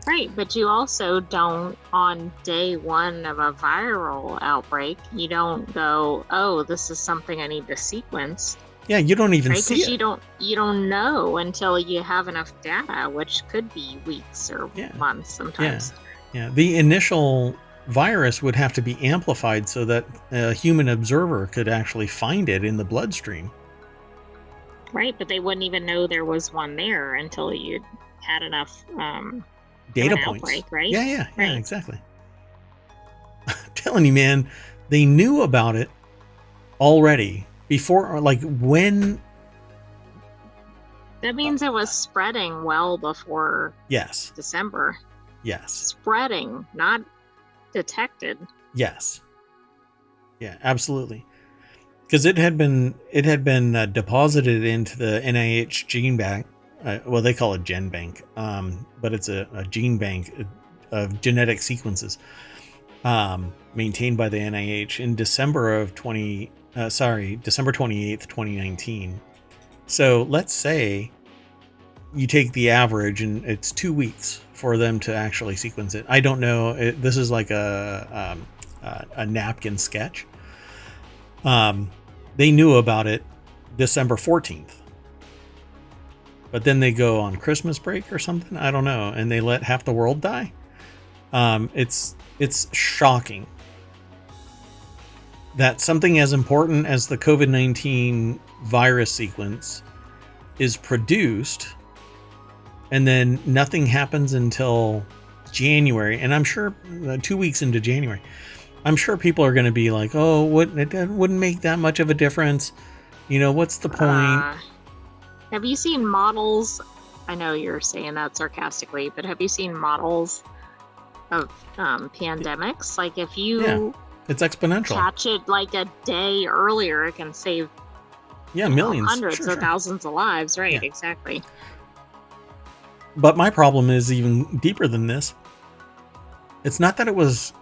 Right, but you also don't, on day one of a viral outbreak, you don't go, oh, this is something I need to sequence. Yeah, you don't even see it. Because you don't know until you have enough data, which could be weeks or months sometimes. Yeah, the initial virus would have to be amplified so that a human observer could actually find it in the bloodstream. Right, but they wouldn't even know there was one there until you had enough data points, outbreak, right? Yeah, exactly. I'm telling you, man, they knew about it already before, when. That means it was spreading well before. Yes. December. Yes. Spreading, not detected. Yes. Yeah, absolutely. Because it had been deposited into the NIH gene bank. Well, they call it Gen Bank, but it's a gene bank of genetic sequences maintained by the NIH in December 28th, 2019. So let's say you take the average and it's 2 weeks for them to actually sequence it. I don't know. This is like a napkin sketch. They knew about it December 14th. But then they go on Christmas break or something. I don't know. And they let half the world die. It's shocking that something as important as the COVID-19 virus sequence is produced and then nothing happens until January. And I'm sure 2 weeks into January, I'm sure people are going to be like, oh, it wouldn't make that much of a difference. What's the point? Have you seen models? I know you're saying that sarcastically, but have you seen models of pandemics? Like if you it's exponential. Catch it like a day earlier, it can save millions, hundreds of thousands of lives. Right, exactly. But my problem is even deeper than this. It's not that it was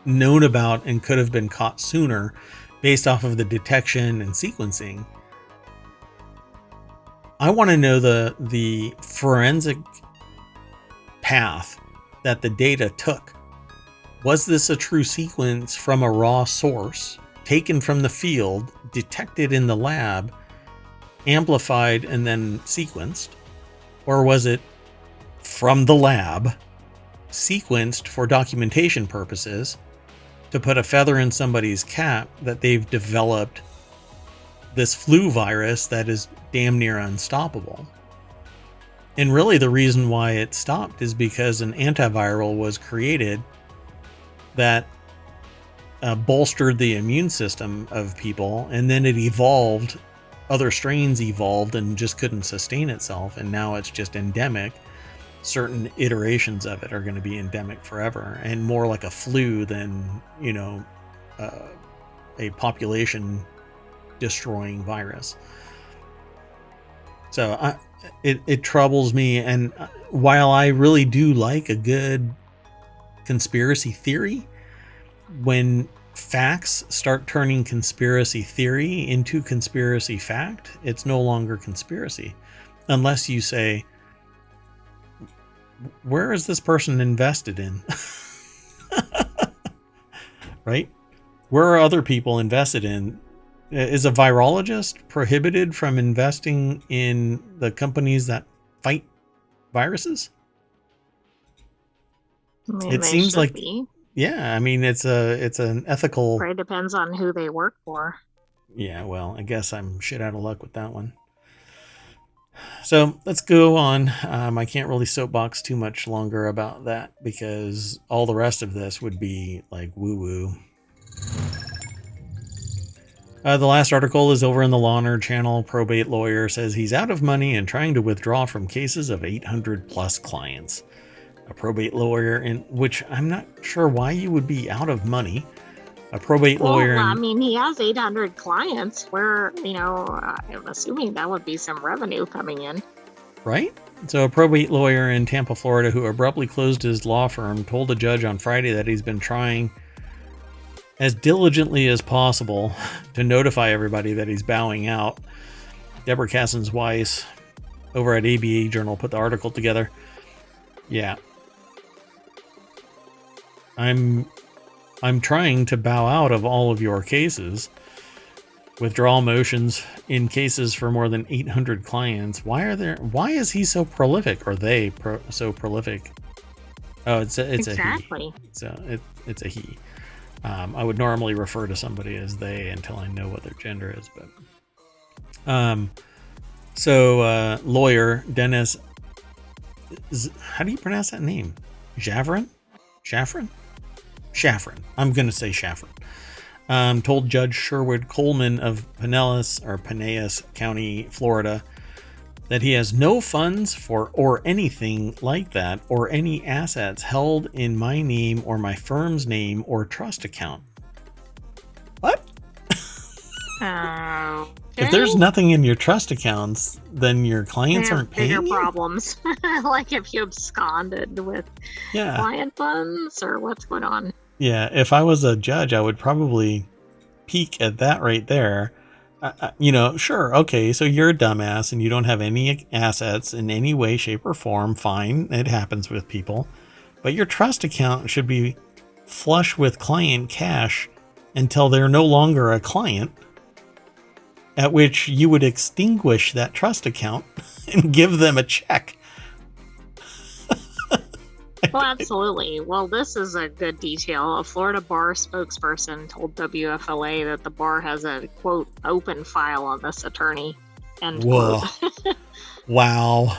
known about and could have been caught sooner based off of the detection and sequencing. I want to know the forensic path that the data took. Was this a true sequence from a raw source, taken from the field, detected in the lab, amplified, and then sequenced? Or was it from the lab, sequenced for documentation purposes, to put a feather in somebody's cap that they've developed this flu virus that is damn near unstoppable? And really the reason why it stopped is because an antiviral was created that bolstered the immune system of people, and then it evolved, other strains evolved and just couldn't sustain itself, and now it's just endemic. Certain iterations of it are going to be endemic forever, and more like a flu than, a population destroying virus. So it troubles me, and while I really do like a good conspiracy theory, when facts start turning conspiracy theory into conspiracy fact, it's no longer conspiracy. Unless you say, where is this person invested in? Right? Where are other people invested in? Is a virologist prohibited from investing in the companies that fight viruses? It seems like, yeah, I mean, it's an ethical. Right, depends on who they work for. Yeah, well, I guess I'm shit out of luck with that one. So let's go on. I can't really soapbox too much longer about that because all the rest of this would be like woo-woo. The last article is over in the Law & Order channel. Probate lawyer says he's out of money and trying to withdraw from cases of 800 plus clients. A probate lawyer, in which I'm not sure why you would be out of money. A probate lawyer. I mean, he has 800 clients where, I'm assuming that would be some revenue coming in. Right? So a probate lawyer in Tampa, Florida, who abruptly closed his law firm, told a judge on Friday that he's been trying as diligently as possible to notify everybody that he's bowing out. Deborah Cassens-Weiss over at ABA Journal put the article together. Yeah. I'm trying to bow out of all of your cases. Withdrawal motions in cases for more than 800 clients. Why is he so prolific? Or they so prolific? Oh, it's exactly. a he. It's a he. I would normally refer to somebody as they until I know what their gender is, but lawyer Dennis, how do you pronounce that name? Shafran? I'm going to say Shafran. Told Judge Sherwood Coleman of Pinellas County, Florida, that he has no funds for or anything like that or any assets held in my name or my firm's name or trust account. What? Okay. If there's nothing in your trust accounts, then your clients aren't paying you? Bigger problems. Like if you absconded with client funds or what's going on. Yeah, if I was a judge, I would probably peek at that right there. Sure, okay, so you're a dumbass and you don't have any assets in any way, shape, or form. Fine, it happens with people. But your trust account should be flush with client cash until they're no longer a client, at which you would extinguish that trust account and give them a check. Well, absolutely. Well, this is a good detail. A Florida bar spokesperson told WFLA that the bar has a, quote, open file on this attorney, end quote. Wow.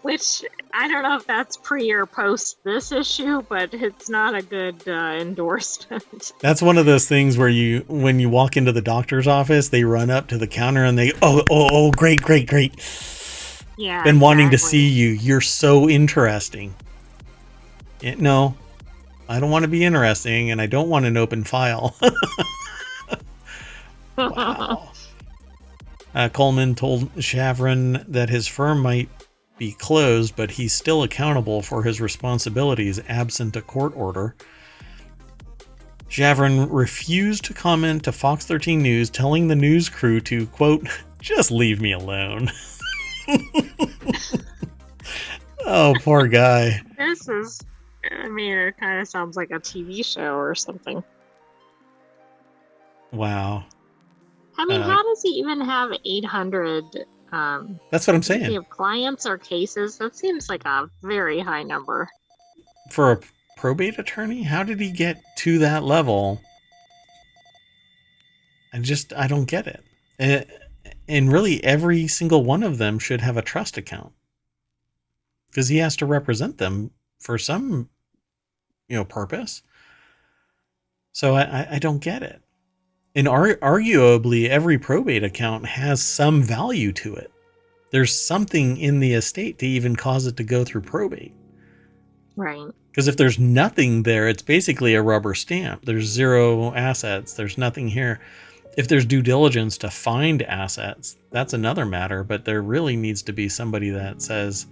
Which, I don't know if that's pre or post this issue, but it's not a good endorsement. That's one of those things where when you walk into the doctor's office, they run up to the counter and they, oh, great. Yeah. Been wanting to see you. You're so interesting. No, I don't want to be interesting, and I don't want an open file. Wow. Coleman told Shavron that his firm might be closed, but he's still accountable for his responsibilities absent a court order. Shavron refused to comment to Fox 13 News, telling the news crew to, quote, just leave me alone. Oh, poor guy. It kind of sounds like a TV show or something. Wow. How does he even have 800? That's what I'm saying. Of clients or cases? That seems like a very high number. For a probate attorney? How did he get to that level? I don't get it. And really, every single one of them should have a trust account. Because he has to represent them for some, purpose. So I don't get it. And arguably, every probate account has some value to it. There's something in the estate to even cause it to go through probate. Right. Because if there's nothing there, it's basically a rubber stamp. There's zero assets. There's nothing here. If there's due diligence to find assets, that's another matter. But there really needs to be somebody that says,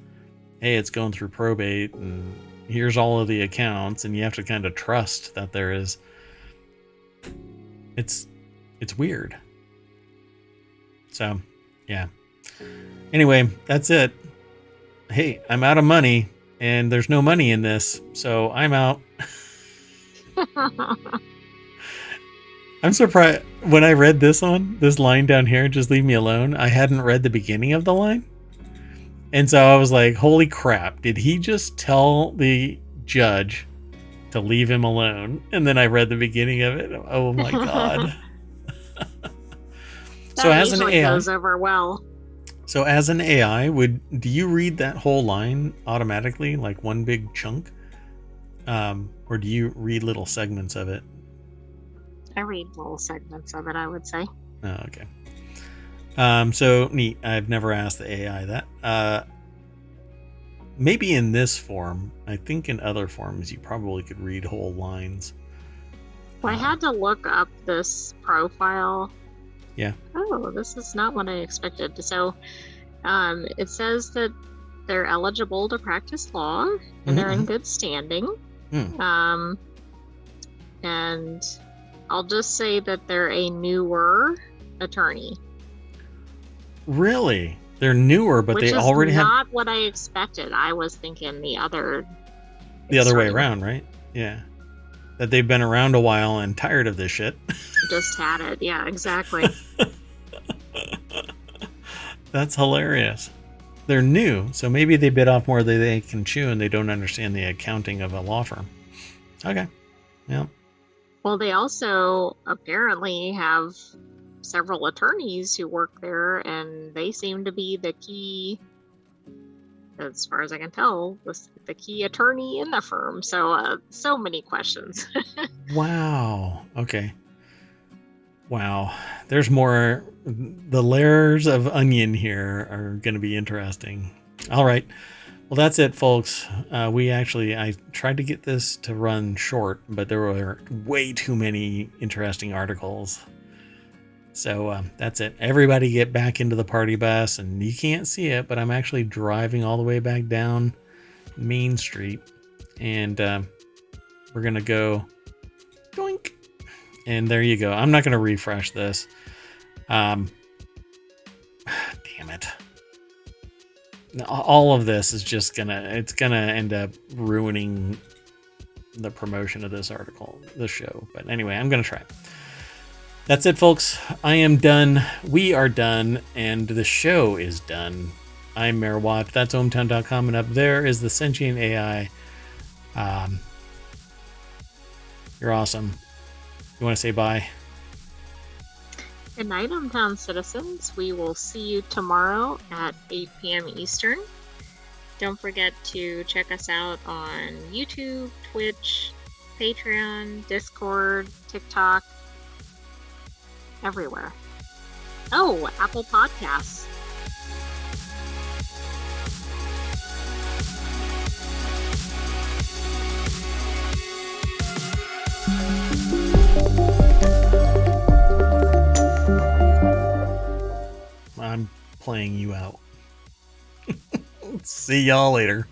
hey, it's going through probate, and here's all of the accounts, and you have to kind of trust that there is. It's weird. So, yeah. Anyway, that's it. Hey, I'm out of money, and there's no money in this, so I'm out. I'm surprised when I read this line down here, just leave me alone. I hadn't read the beginning of the line. And so I was like, holy crap, did he just tell the judge to leave him alone? And then I read the beginning of it. Oh my God. So as an AI, goes over well. So as an AI, do you read that whole line automatically, like one big chunk? Or do you read little segments of it? I read little segments of it, I would say. Oh, okay. So neat. I've never asked the AI that. Maybe in this form. I think in other forms you probably could read whole lines. Well, I had to look up this profile. Yeah. Oh, this is not what I expected. So, it says that they're eligible to practice law and they're in good standing. And I'll just say that they're a newer attorney. Really? They're newer, but they already have. Not what I expected. I was thinking the other way around, right? Yeah. That they've been around a while and tired of this shit. Just had it. Yeah, exactly. That's hilarious. They're new, so maybe they bit off more than they can chew and they don't understand the accounting of a law firm. Okay. Yeah. Well, they also apparently have several attorneys who work there, and they seem to be the key, as far as I can tell, the key attorney in the firm. So, so many questions. Wow. Okay. Wow. There's more. The layers of onion here are going to be interesting. All right. Well, that's it, folks. I tried to get this to run short, but there were way too many interesting articles. So that's it. Everybody get back into the party bus, and you can't see it, but I'm actually driving all the way back down Main Street, and we're going to go doink. And there you go. I'm not going to refresh this. Damn it. All of this is just it's gonna end up ruining the promotion of this show. But anyway, I'm gonna try. That's it, folks. I am done. We are done, and the show is done. I'm Mayor Watt. That's ohmTown.com, and up there is the sentient AI. You're awesome. You want to say bye? Good night, ohmTown citizens. We will see you tomorrow at 8 p.m. Eastern. Don't forget to check us out on YouTube, Twitch, Patreon, Discord, TikTok, everywhere. Oh, Apple Podcasts. I'm playing you out. See y'all later.